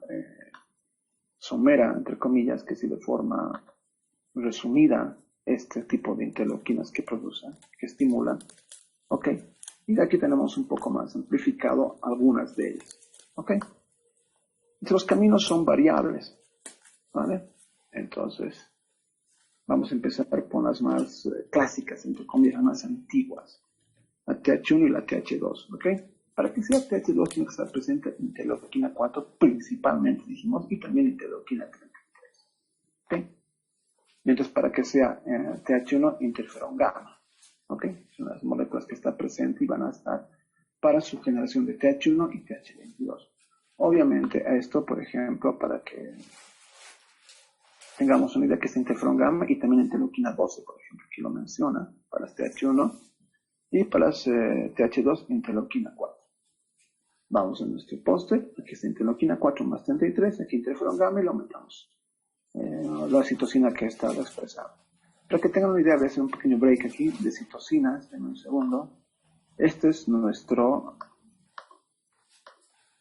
somera, entre comillas, que si de forma resumida, este tipo de interleuquinas que producen, que estimulan? ¿Ok? Y aquí tenemos un poco más amplificado algunas de ellas. ¿Ok? Los caminos son variables, ¿vale? Entonces, vamos a empezar por las más clásicas, entre comillas, más antiguas. La TH1 y la TH2, ¿ok? Para que sea TH2 tiene que estar presente interleuquina 4 principalmente, dijimos, y también interleuquina 33, ¿ok? Mientras para que sea TH1, interferón gamma, ¿ok? Son las moléculas que están presentes y van a estar para su generación de TH1 y TH22. Obviamente a esto, por ejemplo, para que tengamos una idea que es interferón gamma y también interleuquina 12, por ejemplo, aquí lo menciona, para las TH1 y para las TH2, interleuquina 4. Vamos a nuestro póster, aquí está interleuquina 4 más 33, aquí interferón gamma y lo aumentamos. La citosina que ha estado expresada. Para que tengan una idea, voy a hacer un pequeño break aquí de citocinas, en un segundo. Este es nuestra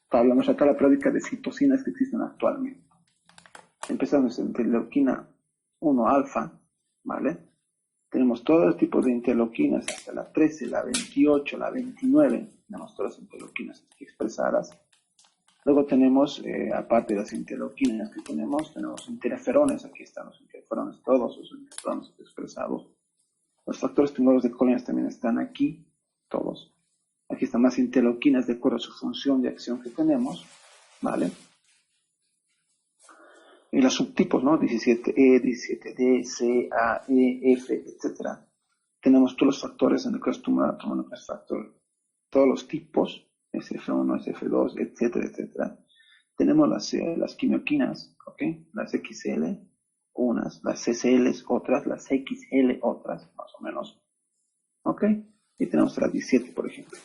tabla periódica de citocinas que existen actualmente. Empezamos en interleuquina 1 alfa, ¿vale? Tenemos todos los tipos de interleuquinas, hasta la 13, la 28, la 29, tenemos todas las interleuquinas expresadas. Luego tenemos, aparte de las interleuquinas que tenemos interferones, aquí están los interferones, todos los interferones expresados. Los factores primeros de colinas también están aquí, todos. Aquí están más interleuquinas de acuerdo a su función de acción que tenemos, ¿vale? Y los subtipos, ¿no? 17E, 17D, C, A, E, F, etc. Tenemos todos los factores en el caso tumoral, todos los tipos, SF1, SF2, etcétera, etcétera. Tenemos las quimioquinas, ¿ok? Las XL, unas, las CCL, otras, las XL, otras, más o menos, ¿ok? Y tenemos las 17, por ejemplo.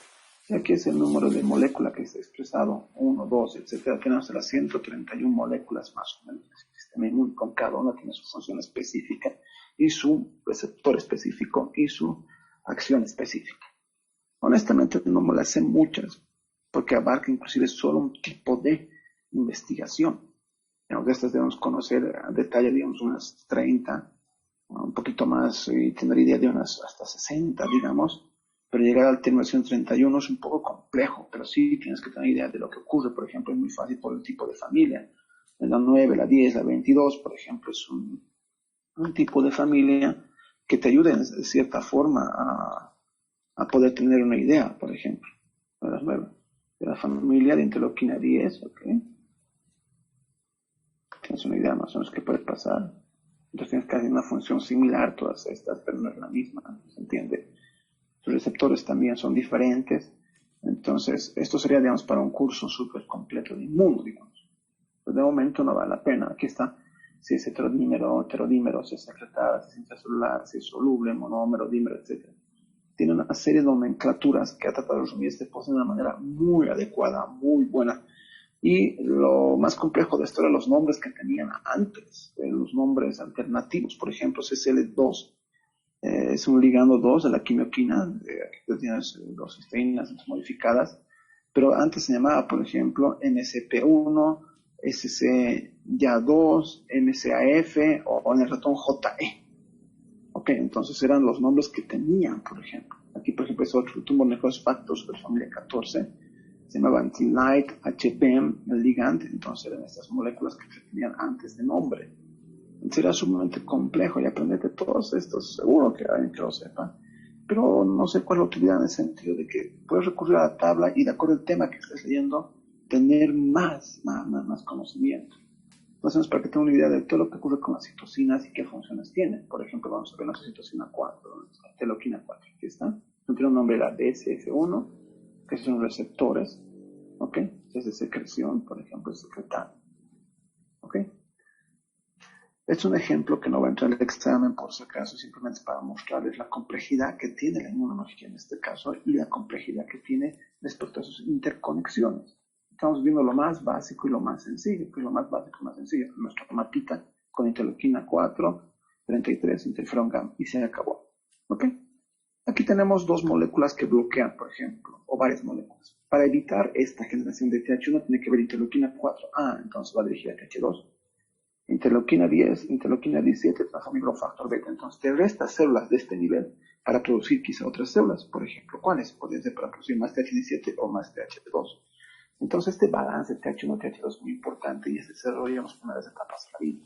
Y aquí es el número de molécula que está expresado, 1, 2, etcétera. Tenemos las 131 moléculas más o menos. El sistema inmune con cada una tiene su función específica y su receptor específico y su acción específica. Honestamente no me las sé muchas, porque abarca inclusive solo un tipo de investigación. De estas debemos conocer a detalle, digamos, unas 30, un poquito más, y tener idea de unas hasta 60, digamos. Pero llegar a la terminación 31 es un poco complejo, pero sí tienes que tener idea de lo que ocurre. Por ejemplo, es muy fácil por el tipo de familia. La 9, la 10, la 22, por ejemplo, es un tipo de familia que te ayuda de cierta forma a poder tener una idea, por ejemplo, de las 9. De la familia de interleuquina 10, ¿ok? Tienes una idea más o menos qué puede pasar. Entonces tienes casi una función similar todas estas, pero no es la misma, ¿se entiende? Sus receptores también son diferentes. Entonces, esto sería, digamos, para un curso súper completo de inmuno, digamos. Pues de momento no vale la pena. Aquí está si es heterodímero, si es secretada, si es intracelular, si es soluble, monómero, dímero, etc. Tiene una serie de nomenclaturas que ha tratado de resumir este post de una manera muy adecuada, muy buena. Y lo más complejo de esto eran los nombres que tenían antes, los nombres alternativos. Por ejemplo, CCL2 es un ligando 2 de la quimioquina, aquí tienes dos cisteínas modificadas, pero antes se llamaba, por ejemplo, MCP1, SCYA2, MCAF o en el ratón JE. Ok, entonces eran los nombres que tenían, por ejemplo. Aquí, por ejemplo, es otro tumor necrosis factors de familia 14, se llamaban T-Light, HPM, el ligand, entonces eran estas moléculas que se tenían antes de nombre. Será sumamente complejo y aprenderte todos estos, seguro que alguien que lo sepa, pero no sé cuál es la utilidad en el sentido de que puedes recurrir a la tabla y de acuerdo al tema que estés leyendo, tener más conocimiento. Entonces, para que tengan una idea de todo lo que ocurre con las citocinas y qué funciones tienen. Por ejemplo, vamos a ver la citocina 4, la interleuquina 4, aquí está. Tiene un nombre, la DSF1, que son receptores, ¿ok? Es de secreción, por ejemplo, es secretar, ¿ok? Es un ejemplo que no va a entrar en el examen por si acaso, simplemente para mostrarles la complejidad que tiene la inmunología en este caso y la complejidad que tiene respecto a sus interconexiones. Estamos viendo lo más básico y lo más sencillo, que es lo más básico y lo más sencillo. Nuestra mapita con interleuquina 4, 33, interferón gamma, y se acabó. ¿Ok? Aquí tenemos dos moléculas que bloquean, por ejemplo, o varias moléculas. Para evitar esta generación de TH1 tiene que haber interleuquina 4A, entonces va dirigida a TH2. Interleuquina 10, interleuquina 17, transformigrofactor beta. Entonces te resta células de este nivel para producir quizá otras células. Por ejemplo, ¿cuáles? Pueden ser para producir más TH17 o más TH2. Entonces este balance TH1 TH2 es muy importante y se desarrolla en las primeras etapas de la vida.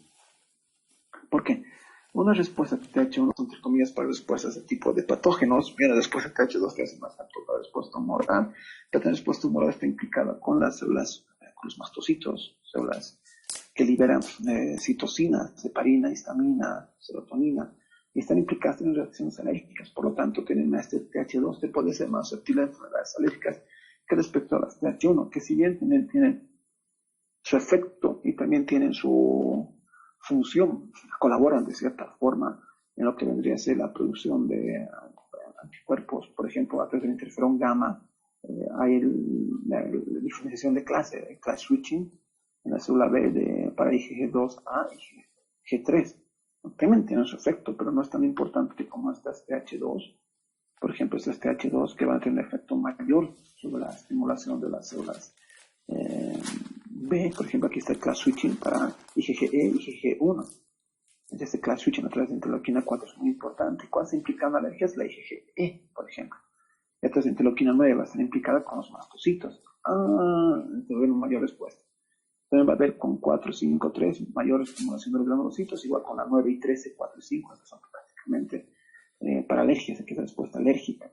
¿Por qué? Una respuesta de TH1 son, entre comillas, para respuestas de tipo de patógenos, y la respuesta de TH2 que es más alto para la respuesta humoral. La respuesta humoral está implicada con las células, con los mastocitos, células que liberan citocinas, heparina, histamina, serotonina, y están implicadas en reacciones alérgicas. Por lo tanto, tienen este TH2 que puede ser más susceptible a enfermedades alérgicas que respecto a las TH1, que si bien tienen su efecto y también tienen su función, colaboran de cierta forma en lo que vendría a ser la producción de anticuerpos. Por ejemplo, a través del interferón gamma hay la diferenciación de clase, el class switching en la célula B para IgG2A y G3. También tiene su efecto, pero no es tan importante como estas TH2. Por ejemplo, estas TH2 que van a tener un efecto mayor sobre la estimulación de las células B. Por ejemplo, aquí está el class switching para IgGE y IgG1. Este class switching a través de interleuquina 4 es muy importante. ¿Cuál se implica en la alergia? Es la IgGE, por ejemplo. Y a través de interleuquina 9 va a estar implicada con los mastocitos. Entonces va a haber una mayor respuesta. También va a haber con 4, 5, 3 mayor estimulación de los granulocitos, igual con la 9 y 13, 4 y 5, que son prácticamente para alergias, aquí es la respuesta alérgica.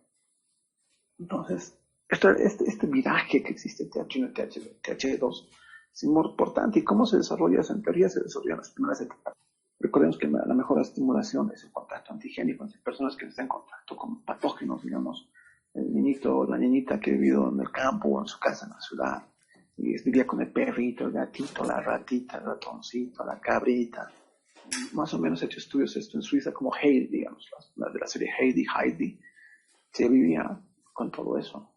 Entonces, este viraje que existe TH1 y TH2 es muy importante. ¿Y cómo se desarrolla eso? En teoría se desarrolla en las primeras etapas. Recordemos que la mejor estimulación es el contacto antigénico entre personas que están en contacto con patógenos, digamos, el niñito o la niñita que ha vivido en el campo o en su casa en la ciudad, y vivía con el perrito, el gatito, la ratita, el ratoncito, la cabrita. Más o menos he hecho estudios esto en Suiza, como Heidi, digamos, la de la serie Heidi, se vivía con todo eso.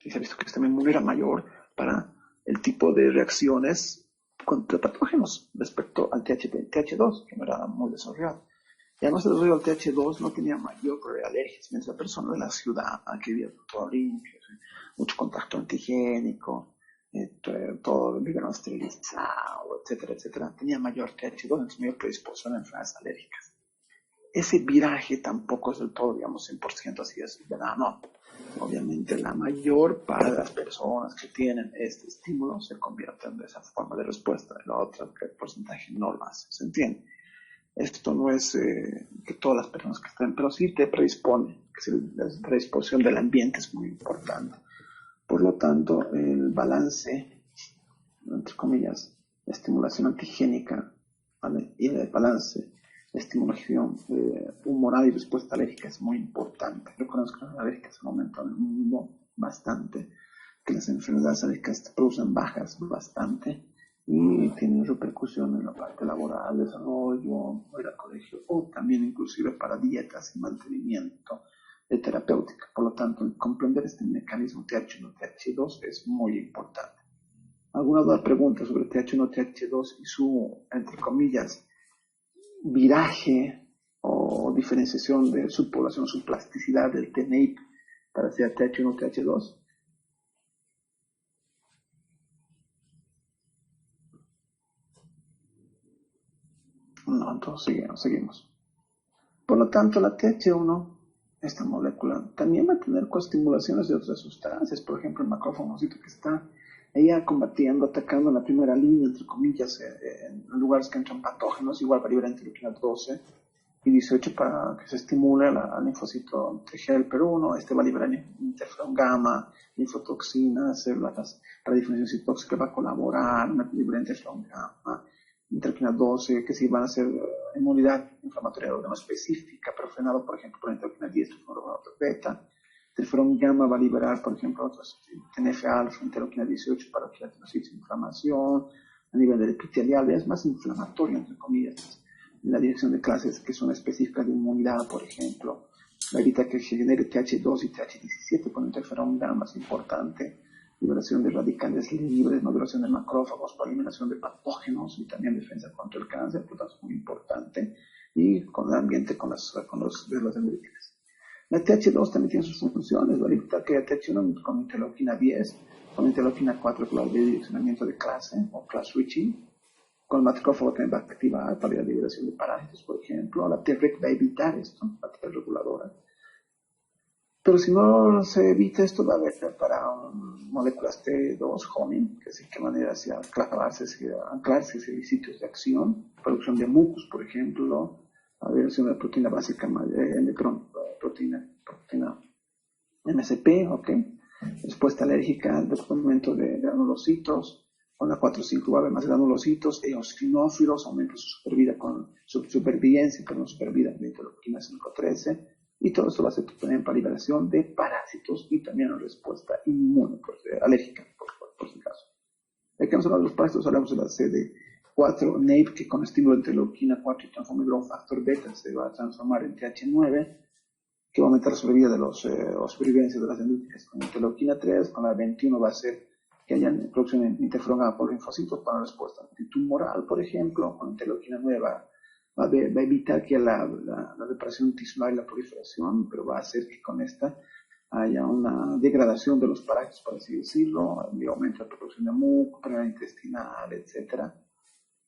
Y se ha visto que el sistema inmune era mayor para el tipo de reacciones contra patógenos respecto al TH2, que no era muy desarrollado. Y además el desarrollo del TH2 no tenía mayor probabilidad de alergias, mientras la persona de la ciudad, que vivía todo limpio, mucho contacto antigénico, todo vivieron esterilizado, etcétera, etcétera, tenía mayor TH2, entonces mayor predisposición a enfermedades alérgicas. Ese viraje tampoco es del todo, digamos, 100% así es, ¿verdad? No. Obviamente la mayor parte de las personas que tienen este estímulo se convierten de esa forma de respuesta, y la otra, que el porcentaje no lo hace, ¿se entiende? Esto no es que todas las personas que estén, pero sí te predispone, que la predisposición del ambiente es muy importante. Por lo tanto, el balance, entre comillas, la estimulación antigénica, ¿vale? Y el balance, la estimulación humoral y respuesta alérgica es muy importante. Reconozco que las alérgicas han aumentado en el mundo bastante, que las enfermedades alérgicas producen bajas bastante y tienen repercusión en la parte laboral, desarrollo, ir al colegio, o también inclusive para dietas y mantenimiento de terapéutica. Por lo tanto, comprender este mecanismo TH1, TH2 es muy importante. ¿Alguna otra pregunta sobre TH1, TH2 y su, entre comillas, viraje o diferenciación de subpoblación, subplasticidad del TNAIP para hacer TH1, TH2? No, entonces seguimos. Por lo tanto, la TH1, esta molécula, también va a tener coestimulaciones de otras sustancias, por ejemplo, el macrófagocito que está ella combatiendo, atacando en la primera línea, entre comillas, en lugares que entran patógenos, igual va a liberar interleuquina 12 y 18 para que se estimule al linfocito T-helper1, va a liberar interferón gamma, linfotoxinas, células para diferenciación citóxica, va a colaborar, una libera interferón gamma, interleuquina 12, que sí van a ser inmunidad inflamatoria no específica, pero frenado, por ejemplo, por interleuquina 10, beta. Interferón gamma va a liberar, por ejemplo, otros TNF-alfa, interleuquina 18 para queratinocitos, inflamación, a nivel del epitelial, es más inflamatorio, entre comillas, en la dirección de clases que son específicas de inmunidad, por ejemplo, va a evitar que se genere TH2 y TH17 con interferón gamma, es importante, liberación de radicales libres, modulación de macrófagos para eliminación de patógenos y también defensa contra el cáncer, por lo tanto es muy importante, y con el ambiente, con los dendríticos. La TH2 también tiene sus funciones, va a evitar que la TH1 con interleuquina 10, con interleuquina 4 que va a direccionamiento de clase o class switching, con el macrófago también va a activar para la liberación de parásitos, por ejemplo, la Treg va a evitar esto, la T reguladora. Pero si no se evita esto, va a haber para moléculas T2 homing, que sí que manera hacia anclarse hacia sitios de acción, producción de mucus, por ejemplo, la liberación de proteína básica, proteína MSP, ¿ok? Respuesta alérgica, descubrimiento de granulocitos, con la 4-5 va a haber más granulocitos, eosinófilos, aumenta su supervivencia de interleuquina 5-13, y todo esto va a ser también para liberación de parásitos y también una respuesta inmune, alérgica, por si acaso. Aquí hemos hablado de los parásitos, hablamos de la 4, NAPE, que con estímulo de interleuquina 4 y transforma growth factor beta se va a transformar en TH9, que va a aumentar la sobrevida de los, o supervivencia de las dendríticas. Con interleuquina 3, con la 21 va a ser que haya producción de interferón por linfocitos para respuesta antitumoral, por ejemplo. Con interleuquina 9 va a evitar que la reparación tisular y la proliferación, pero va a hacer que con esta haya una degradación de los parásitos, por así decirlo, y aumenta la producción de muco, permeabilidad intestinal, etc.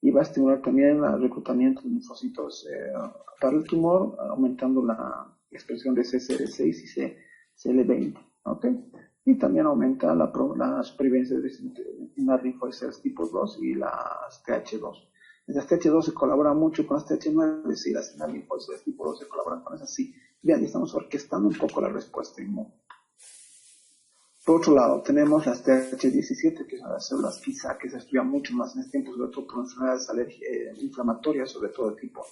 Y va a estimular también el reclutamiento de linfocitos para el tumor, aumentando la expresión de CCR6 y CL20, ¿ok? Y también aumenta la supervivencia de las linfocitos tipo 2 y las TH2. Las TH2 se colabora mucho con las TH9, sí, las linfocitos tipo 2 se colaboran con esas, sí. Ya estamos orquestando un poco la respuesta inmune. Por otro lado, tenemos las TH17, que son las células quizá que se estudian mucho más en este tiempo, sobre todo por enfermedades inflamatorias, sobre todo de tipo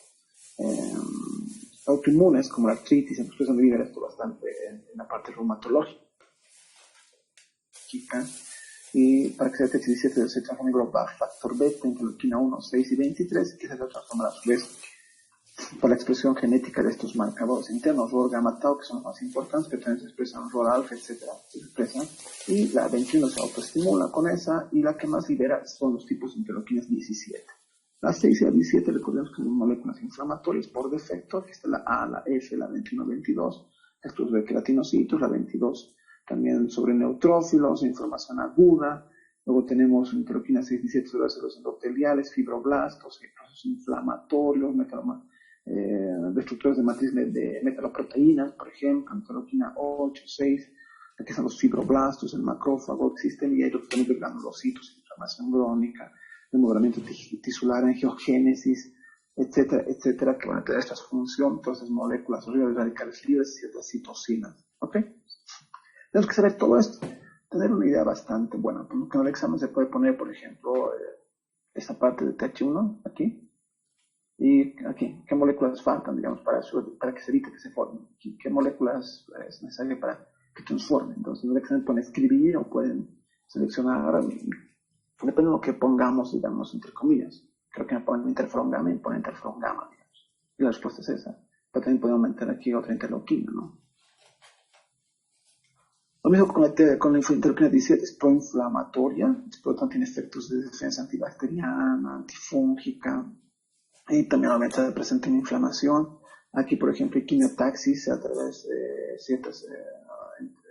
autoinmunes, como la artritis, entonces donde vive esto bastante en la parte reumatológica. Y para que sea TH17 se transforma en growth factor beta, interleuquina 1, 6 y 23, que se transforma a su vez por la expresión genética de estos marcadores internos, ROR gamma tau, que son los más importantes, que también se expresan ROR alfa, etcétera, se expresan, y la 21 se autoestimula con esa, y la que más libera son los tipos de interleuquinas 17. La 6 y la 17 recordemos que son moléculas inflamatorias por defecto, aquí está la A, la F, la 21, 22, esto es de queratinocitos, la 22 también sobre neutrófilos, inflamación aguda. Luego tenemos interleuquina 6 y 17 sobre las células endoteliales, fibroblastos, procesos inflamatorios, destructores de matriz de metaloproteínas, por ejemplo, interleuquina 8, 6, aquí están los fibroblastos, el macrófago, existen y hay también de granulocitos, inflamación crónica, desmoronamiento tisular, angiogénesis, etcétera, etcétera, que van a tener esta función, entonces moléculas radicales libres y ciertas citocinas, ¿ok? Tenemos que saber todo esto, tener una idea bastante buena, porque en el examen se puede poner, por ejemplo, esta parte de TH1 aquí, y aquí, ¿qué moléculas faltan, digamos, para que se evite que se formen? ¿Qué moléculas es necesario para que transformen? Entonces, en el examen pueden escribir o pueden seleccionar, depende de lo que pongamos, digamos, entre comillas. Creo que me ponen interferón gamma y me ponen interferón gamma, digamos. Y la respuesta es esa. Pero también podemos meter aquí otra interleuquina, ¿no? Lo mismo con la interleuquina 17, es proinflamatoria, por lo tanto tiene efectos de defensa antibacteriana, antifúngica, y también aumenta la presente en inflamación. Aquí, por ejemplo, hay quimiotaxis a través de ciertas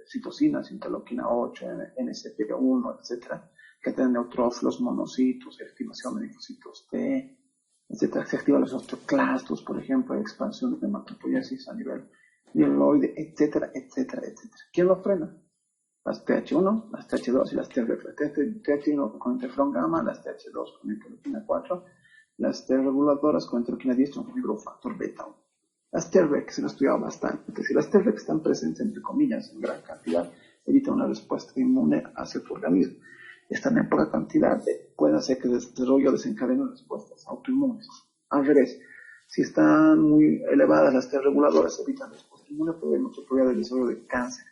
citocinas, interleuquina 8, NSP1, etcétera, que tienen neutrófilos, monocitos, activación de linfocitos T, etcétera. Se activan los osteoclastos, por ejemplo, hay expansión de hematopoiesis a nivel mieloide, etcétera, etcétera, etcétera. ¿Quién lo frena? Las TH1, las TH2 y las TRF. TH1 con interferón gamma, las TH2 con interleuquina 4, las T reguladoras con interleuquina 10 son con growth factor beta 1. Las TREC se lo he estudiado bastante. Si las TREC están presentes, entre comillas, en gran cantidad, evitan una respuesta inmune hacia tu organismo. Están en poca cantidad, puede hacer que el desarrollo desencadene respuestas autoinmunes. Al revés, si están muy elevadas las T reguladoras, evitan respuesta inmune, pero hay mucha probabilidad de desarrollo de cáncer.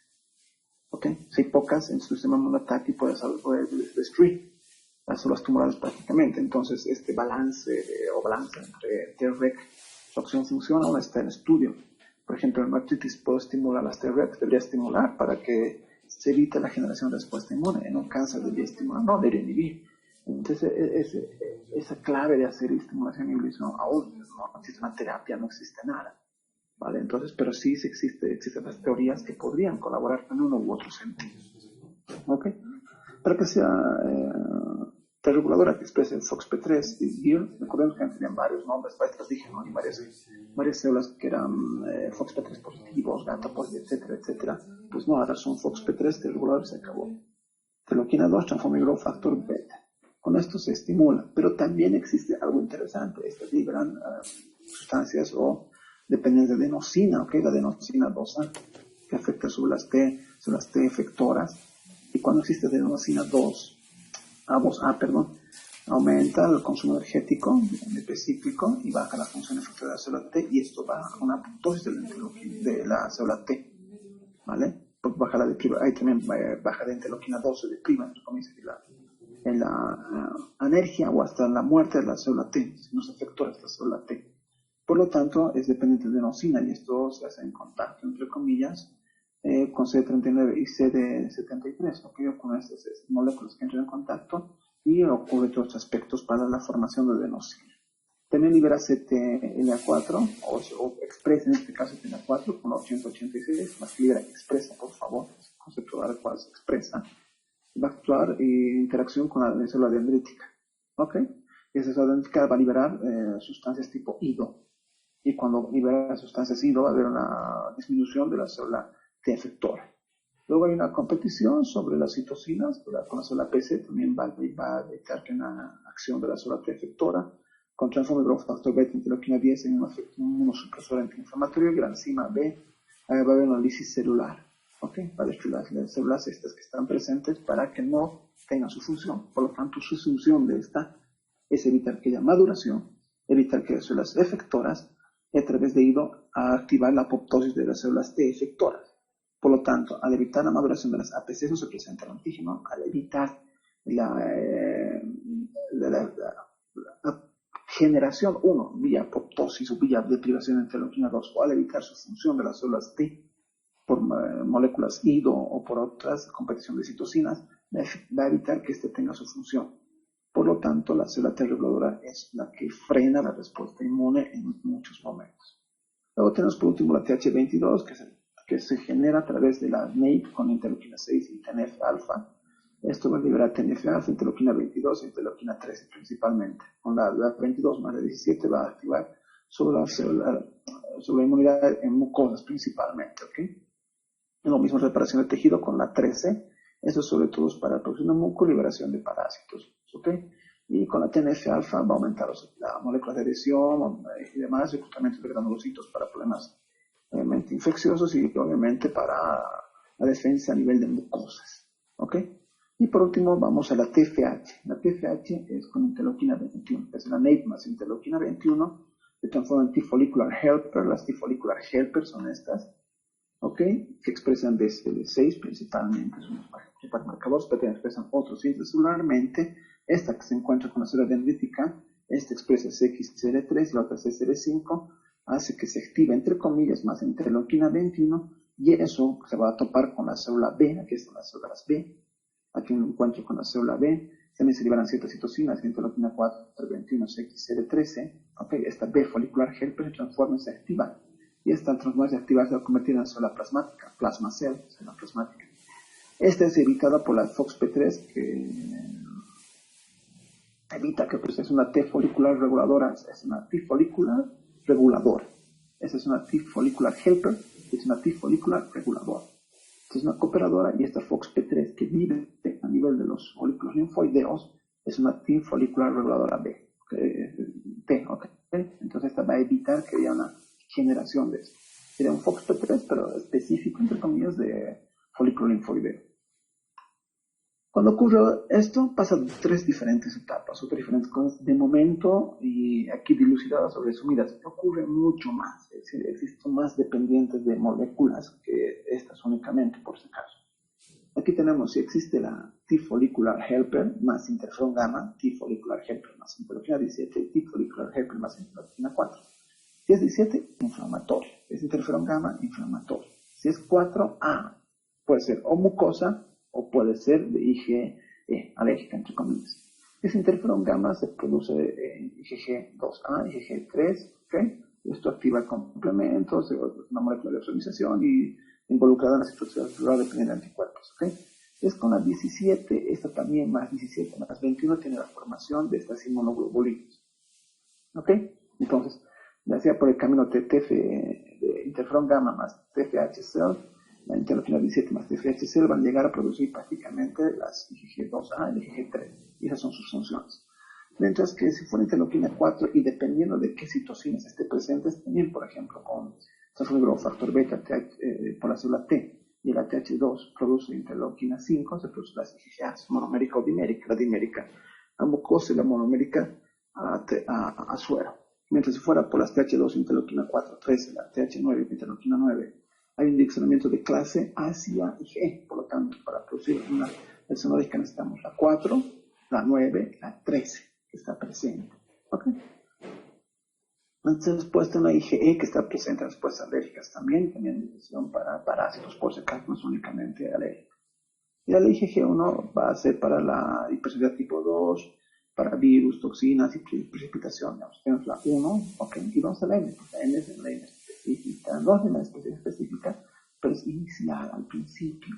¿Okay? Si hay pocas en su sistema inmunitario, puede destruir las células tumorales prácticamente. Entonces, este balance entre TREC, su acción funciona, una está en estudio. Por ejemplo, en artritis puedo estimular las TREC, debería estimular para que se evite la generación de respuesta inmune. En un cáncer debería estimular, no debería inhibir. Entonces, esa clave de hacer estimulación y inhibición aún no existe una terapia, no existe nada. ¿Vale? Entonces, pero sí existen las teorías que podrían colaborar en uno u otro sentido. ¿Ok? Para que sea T reguladora que exprese el FOXP3 y GIR, recordemos que tenían varios nombres, varios dije, ¿no? Y varias células que eran FOXP3 positivos, gata positivos, etcétera, etcétera. Pues no, ahora son FOXP3, T regulador y se acabó. Interleuquina 2 transforma en growth factor beta. Con esto se estimula, pero también existe algo interesante. Estas liberan sustancias o dependientes de adenosina, ¿ok? La adenosina 2A, que afecta sobre las T efectoras. Y cuando existe adenosina 2A, aumenta el consumo energético, MP cíclico, y baja la función efectiva de la célula T, y esto va a una apoptosis de la célula T, ¿vale? Porque baja la ahí también baja de interleuquina 12 de prima, entre comillas, y en la anergia o hasta la muerte de la célula T, si no se efectúa esta célula T. Por lo tanto, es dependiente de enosina y esto se hace en contacto, entre comillas, con CD39 y CD73, ¿ok? Con estas moléculas que entran en contacto y ocurre todos estos aspectos para la formación de adenosina. También libera CTLA4 o expresa en este caso CTLA4 con la 886, más que libera expresa, por favor, es el concepto al cual se expresa. Va a actuar en interacción con la célula dendrítica, ¿ok? Y esa célula dendrítica va a liberar sustancias tipo IDO. Y cuando libera sustancias IDO va a haber una disminución de la célula T efectora. Luego hay una competición sobre las citocinas, con la célula PC también va a evitar que una acción de la célula T efectora con transforme growth factor beta interleuquina 10 en un inmunosupresor antiinflamatorio y la enzima B va a haber una lisis celular, ¿ok? Va a destruir las células estas que están presentes para que no tengan su función. Por lo tanto, su función de esta es evitar que haya maduración, evitar que las células efectoras y a través de IDO a activar la apoptosis de las células T efectoras. Por lo tanto, al evitar la maduración de las APCs no se presenta el antígeno, al evitar la generación 1 vía apoptosis o vía deprivación de interleuquina 2 o al evitar su función de las células T por moléculas IDO o por otras competición de citocinas, va a evitar que éste tenga su función. Por lo tanto, la célula T reguladora es la que frena la respuesta inmune en muchos momentos. Luego tenemos por último la TH22, que se genera a través de la NAIP con interleuquina 6 y TNF-alfa. Esto va a liberar TNF-alfa, interleuquina 22 y interleuquina 13 principalmente. Con la 22 más la 17 va a activar sobre la inmunidad en mucosas principalmente, ¿ok? Lo mismo reparación de tejido con la 13. Eso sobre todo es para la producción de muco, liberación de parásitos, ¿ok? Y con la TNF-alfa va a aumentar la molécula de adhesión y demás, reclutamiento de granulocitos para problemas obviamente infecciosos y obviamente para la defensa a nivel de mucosas, ¿ok? Y por último vamos a la TFH. La TFH es con interleuquina 21, es la NAIP más interleuquina 21, se transforma en T-follicular helper. Las T-follicular helper son estas, ¿ok? Que expresan BCL6 principalmente, son los marcadores, pero también expresan otros intracelularmente. Esta que se encuentra con la célula dendrítica, esta expresa CXCL3 y la otra CCL5, hace que se active entre comillas más interleuquina 21 y eso se va a topar con la célula B, aquí están las células B, aquí me encuentro con la célula B, también se liberan ciertas citocinas, interleuquina 4, 21, CXCL13, ¿ok? Esta B folicular helper se transforma y se activa. Y esta al transformarse y activarse va a convertir en célula plasmática, plasma cell, célula plasmática. Esta es evitada por la FOXP3, que evita que pues, es una T folicular reguladora, es una T folicular reguladora. Esa es una T folicular helper, es una T folicular reguladora. Esta es una cooperadora y esta FOXP3 que vive a nivel de los folículos linfoideos es una T folicular reguladora B, T, ¿ok? Entonces esta va a evitar que haya una generación de esto. Sería un FOXP3, pero específico, entre comillas, de folículo linfoideo. Cuando ocurre esto, pasan tres diferentes etapas, o tres diferentes cosas de momento, y aquí dilucidadas o resumidas. Ocurre mucho más, es decir, existen más dependientes de moléculas que estas únicamente, por si acaso. Aquí tenemos, si existe la T follicular helper más interferón gamma, T follicular helper más interleuquina 17, T follicular helper más interleuquina 4. Si es 17, inflamatorio. Si es interferón gamma, inflamatorio. Si es 4A, puede ser o mucosa o puede ser de IgE, alérgica, entre comillas. Ese interferón gamma se produce en IgG2A, IgG3, ¿ok? Esto activa complementos, es una molécula de ozonización y involucrada en la situación celular dependiente de anticuerpos, ¿ok? Es con la 17, esta también más 17 más 21 tiene la formación de estas inmunoglobulinas, ¿ok? Entonces, ya sea por el camino de interferón gamma más TFH cell, la interleuquina 17 más TFH cell van a llegar a producir prácticamente las IgG2A y IgG3, y esas son sus funciones. Mientras que si fuera interleuquina 4 y dependiendo de qué citocinas esté presentes, también por ejemplo con transforme growth factor beta por la célula T y la TH2 produce interleuquina 5, se produce las IgGAs, monomérica o dimérica, la dimérica a mucosa y la monomérica a suero. Mientras si fuera por las TH2 interleuquina 4, 13, la TH9 interleuquina 9, hay un direccionamiento de clase hacia IG, por lo tanto, para producir una esonórica necesitamos la 4, la 9, la 13, que está presente. ¿Ok? Entonces, hemos puesto una IgE que está presente en respuestas alérgicas también indicación para parásitos, por si acaso, no es únicamente alérgico. Y la IgG1 va a ser para la hipersensibilidad tipo 2, para virus, toxinas y precipitación. Digamos, tenemos la 1, ok, y vamos a la N, porque la N es una N específica, no es una específica, pero es inicial, al principio.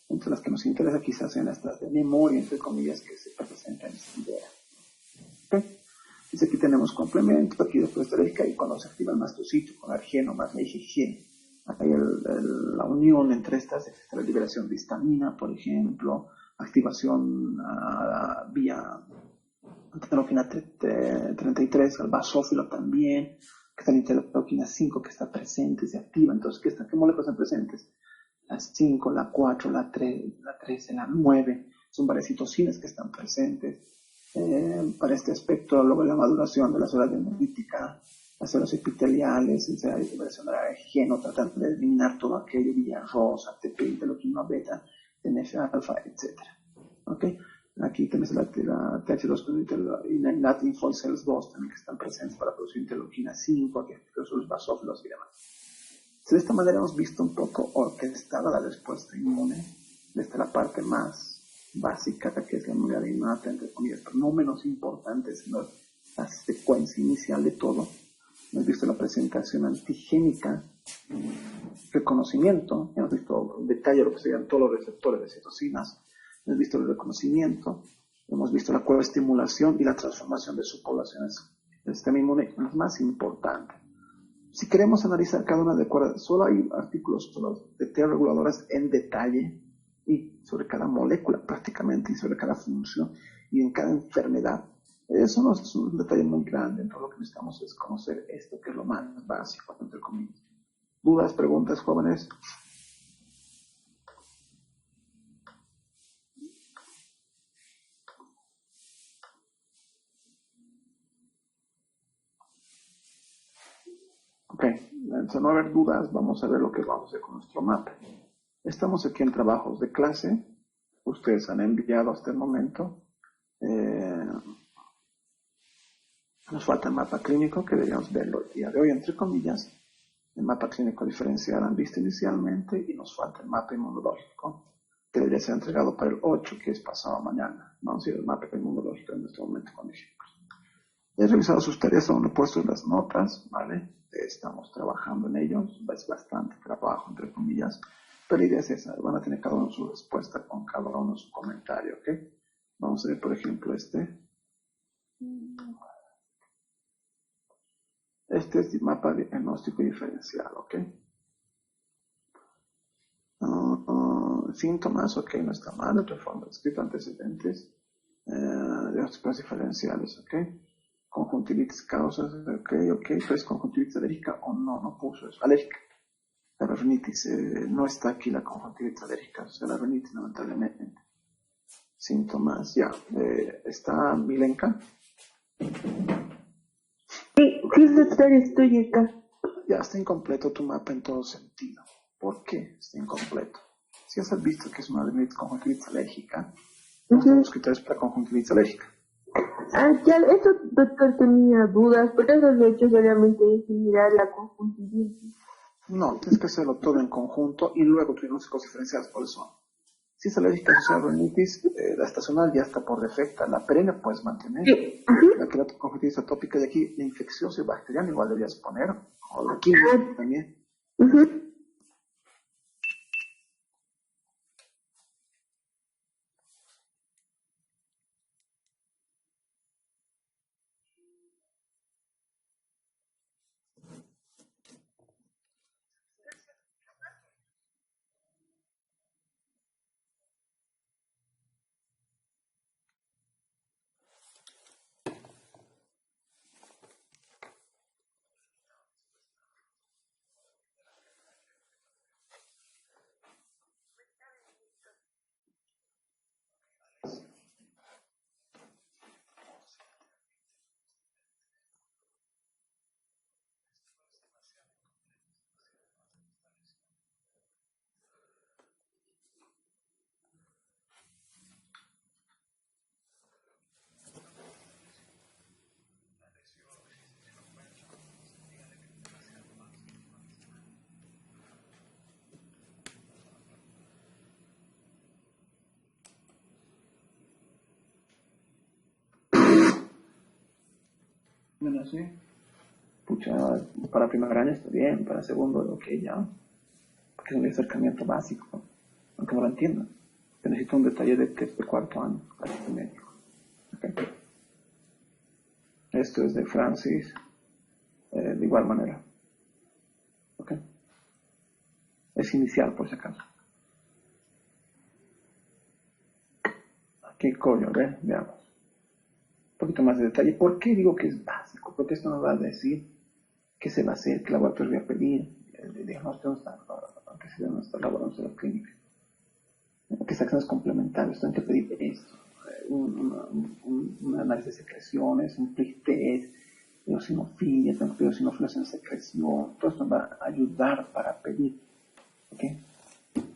Entonces, las que nos interesa quizás sean estas de memoria, entre comillas, que se presentan en esta idea. ¿Ok? Entonces, aquí tenemos complemento, aquí después está alérgica, y cuando se activa el mastocito con argeno más la IgG, hay la unión entre estas, existe la liberación de histamina, por ejemplo, activación vía interleuquina 33, el basófilo también, que está la interleuquina 5 que está presente, se activa. Entonces, ¿qué moléculas están presentes? La 5, la 4, la 3, la 13, la 9, son varias citocinas que están presentes. Para este aspecto, luego la maduración de las células dendríticas, las células epiteliales, la liberación de la IgG, tratando de eliminar todo aquello vía ROS, ATP, interleuquina beta, TNF-alfa, etc. ¿Ok? Aquí tenemos la TH2 y la Latin Fold Cells 2 también que están presentes para producir interleuquina 5, que son los basófilos y demás. Entonces, de esta manera hemos visto un poco orquestada la respuesta inmune desde la parte más básica, que es la inmunidad innata, entre comillas, pero no menos importante, sino la secuencia inicial de todo. Hemos visto la presentación antigénica, reconocimiento, hemos visto en detalle lo que serían todos los receptores de citocinas, hemos visto el reconocimiento, hemos visto la coestimulación y la transformación de subpoblaciones. El sistema inmune es más importante. Si queremos analizar cada una de acuerdo, solo hay artículos de T reguladoras en detalle y sobre cada molécula prácticamente y sobre cada función y en cada enfermedad. Eso no es un detalle muy grande, entonces lo que necesitamos es conocer esto que es lo más básico, entre comillas. ¿Dudas, preguntas, jóvenes? Ok, entonces no haber dudas, vamos a ver lo que vamos a hacer con nuestro mapa. Estamos aquí en trabajos de clase, ustedes han enviado hasta el momento. Nos falta el mapa clínico, que deberíamos verlo el día de hoy, entre comillas. El mapa clínico diferencial han visto inicialmente y nos falta el mapa inmunológico, que debería ser entregado para el 8, que es pasado mañana. Vamos a ir al mapa inmunológico en este momento con ejemplos. He revisado sus tareas, son he puesto las notas, ¿vale? Estamos trabajando en ello, es bastante trabajo, entre comillas, pero la idea es esa, van a tener cada uno su respuesta con cada uno su comentario, ¿ok? Vamos a ver, por ejemplo, este. Este es el mapa diagnóstico diferencial, ¿ok? Síntomas, ok, no está mal, otra forma, escrito antecedentes, diagnósticos diferenciales, ok. Conjuntivitis, causas, ok, pero es conjuntivitis alérgica o no, no puso eso, alérgica. La rinitis, no está aquí la conjuntivitis alérgica, o sea, la rinitis lamentablemente. Síntomas, ya, está Milenka. Sí, doctor, estoy acá. Ya está incompleto tu mapa en todo sentido. ¿Por qué está incompleto? Si has visto que es una conjuntivitis alérgica, no tenemos criterios para conjuntivitis alérgica. Ah, ya, eso, doctor, tenía dudas, por eso lo he hecho solamente mirar la conjuntivitis. No, tienes que hacerlo todo en conjunto y luego tus diagnósticos diferenciales por eso. Si es alérgica asociada a rinitis, la estacional ya está por defecto, la perenne puedes mantener. Sí. La que la conjuntivitis atópica de aquí, la infecciosa y bacteriana igual deberías poner, o la química también. Bueno, sí. Pucha, para primer año está bien, para segundo, ok, ya. Porque es un acercamiento básico, aunque no lo entiendan. Te necesito un detalle de que es de cuarto año, casi de medio. Okay. Esto es de Francis, de igual manera. Ok. Es inicial, por si acaso. Aquí coño, veamos. Un poquito más de detalle. ¿Por qué digo que es básico? Porque esto nos va a decir qué se va a hacer, qué laboratorio voy a pedir, el diagnóstico que se llama nuestra laboratorio clínica, qué acciones complementarias, tengo que pedir esto, un análisis de secreciones, un PLIG test, eosinofilia, tengo que pedir eosinofilas en secreción, todo esto va a ayudar para pedir, ¿ok?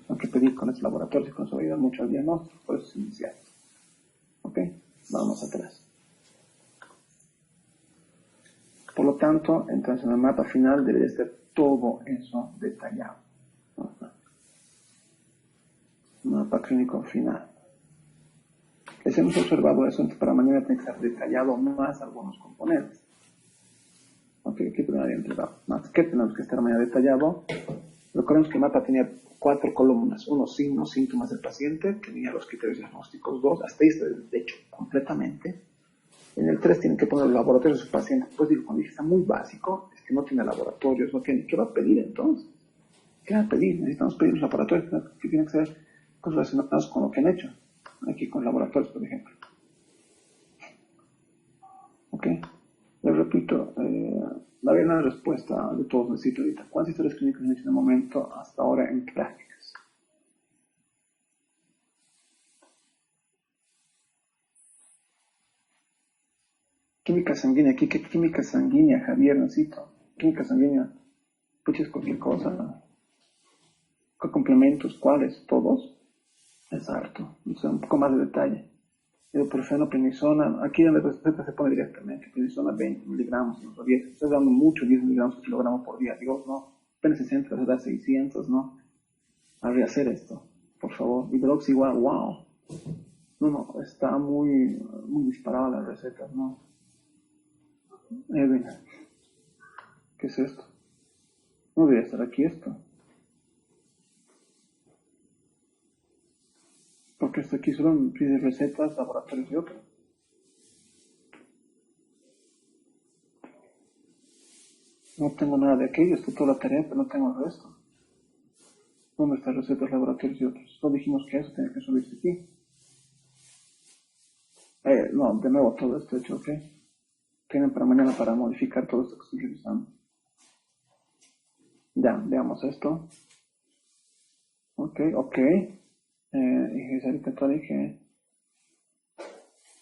Tengo que pedir con estos laboratorios y con eso va a ayudar mucho al diagnóstico, por eso es inicial, ¿ok? Vamos atrás. Por lo tanto, entonces en el mapa final debe ser todo eso detallado. Mapa clínico final. Les hemos observado eso, entonces para mañana tiene que estar detallado más algunos componentes. Ok, aquí más que tenemos que estar mañana detallado. Recordemos que el mapa tenía 4 columnas. 1, signos, síntomas del paciente. Tenía los criterios diagnósticos. 2, hasta ahí está de hecho completamente. En el 3 tienen que poner los laboratorios de su paciente. Pues digo, cuando dije está muy básico, es que no tiene laboratorios, no tiene. ¿Qué va a pedir entonces? ¿Qué va a pedir? Necesitamos pedir los laboratorios que tienen que ser cosas relacionadas con lo que han hecho. Aquí con laboratorios, por ejemplo. Ok. Les repito, la verdadera respuesta de todos necesito ahorita. ¿Cuántas historias clínicas han hecho en el momento hasta ahora en prácticas? Química sanguínea, ¿qué química sanguínea, Javier? Necesito. Química sanguínea. Puches cualquier cosa. ¿Qué complementos? ¿Cuáles? ¿Todos? Es harto. O sea, un poco más de detalle. Ibuprofeno, prednisona. Aquí en la receta se pone directamente. Prednisona 20 miligramos, no 10. Estás dando mucho, 10 miligramos por kilogramo por día. Digo, no. Apenas 60, se da 600, ¿no? A rehacer esto, por favor. Hidrox igual, wow. No, está muy disparada las recetas, ¿no? Edwin, ¿qué es esto? No debería estar aquí esto. Porque hasta aquí solo me pide recetas, laboratorios y otros. No tengo nada de aquello, está toda la tarea, pero no tengo el resto. ¿Dónde están recetas, laboratorios y otros? Solo dijimos que eso tiene que subirse aquí. No, de nuevo todo esto hecho, ok. Tienen para mañana para modificar todo esto que estoy revisando. Ya, veamos esto. Ok. Dije, ahorita todo dije.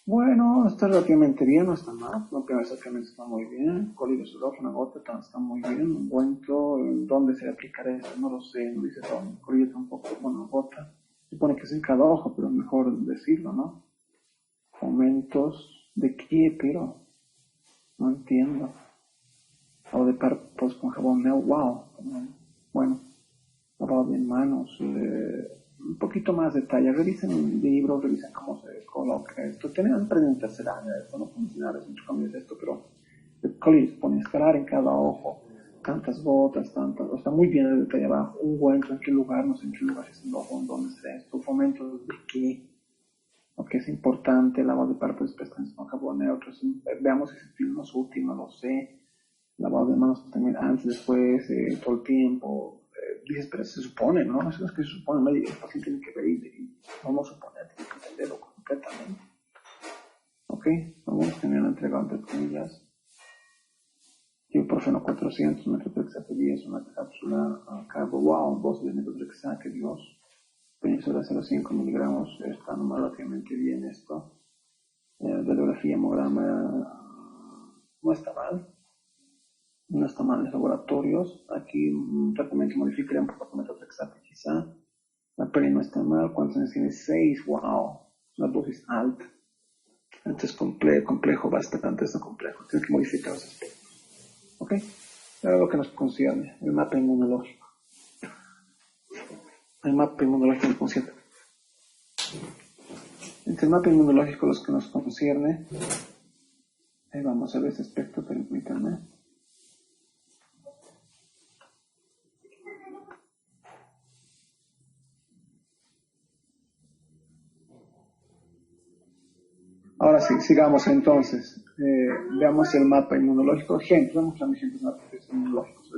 Bueno, está relativamente bien, no está mal. No primer acercamiento está muy bien. Cólico surógeno, gota está muy bien. Ungüento, ¿dónde se aplicará eso? No lo sé, no dice dónde. Cólico tampoco, bueno, gota. Se supone que es en cada ojo, pero es mejor decirlo, ¿no? Aumentos de qué, pero no entiendo. O de párpados con jabón Neo, wow. Bueno, lavado de manos, un poquito más detalle. Revisen el libro, revisen cómo se coloca esto. Tenían preguntas, será esto, no funcionar, entre comillas esto, pero el colis pone escalar en cada ojo, tantas gotas, tantas, o sea, muy bien el detalle abajo, un hueco, en qué lugar, no sé en qué lugar es el ojo, en dónde está esto, fomentos de qué, lo que es importante, lavado de párpados, pestañas con jabón neutro, veamos si ese film no es útil, no lo sé, lavado de manos también antes, después, todo el tiempo. Dices, pero se supone, ¿no? Eso es que se supone, el paciente tiene que ver y vamos a suponer, tiene que entenderlo completamente. Ok, vamos a tener entregado entre comillas. Ibuprofeno 400, metotrexato 10, una cápsula a cabo, wow, 12 de metotrexato, Dios. Península 0,5 miligramos, está relativamente bien esto. Radiografía, hemograma, no está mal. No está mal en los laboratorios. Aquí un tratamiento modificaría un poco metotrexato quizá. La peli no está mal. ¿Cuántos años tiene? 6. Wow. Una dosis alta. Entonces complejo bastante. Esto complejo. Tiene que modificar los aspectos. ¿Ok? Ahora lo que nos concierne. El mapa inmunológico. El mapa inmunológico nos concierne. Entre el mapa inmunológico los que nos concierne. Vamos a ver ese aspecto, permítanme. Ahora sí, sigamos entonces. Veamos el mapa inmunológico. Ejemplos, vamos a ejemplos inmunológicos.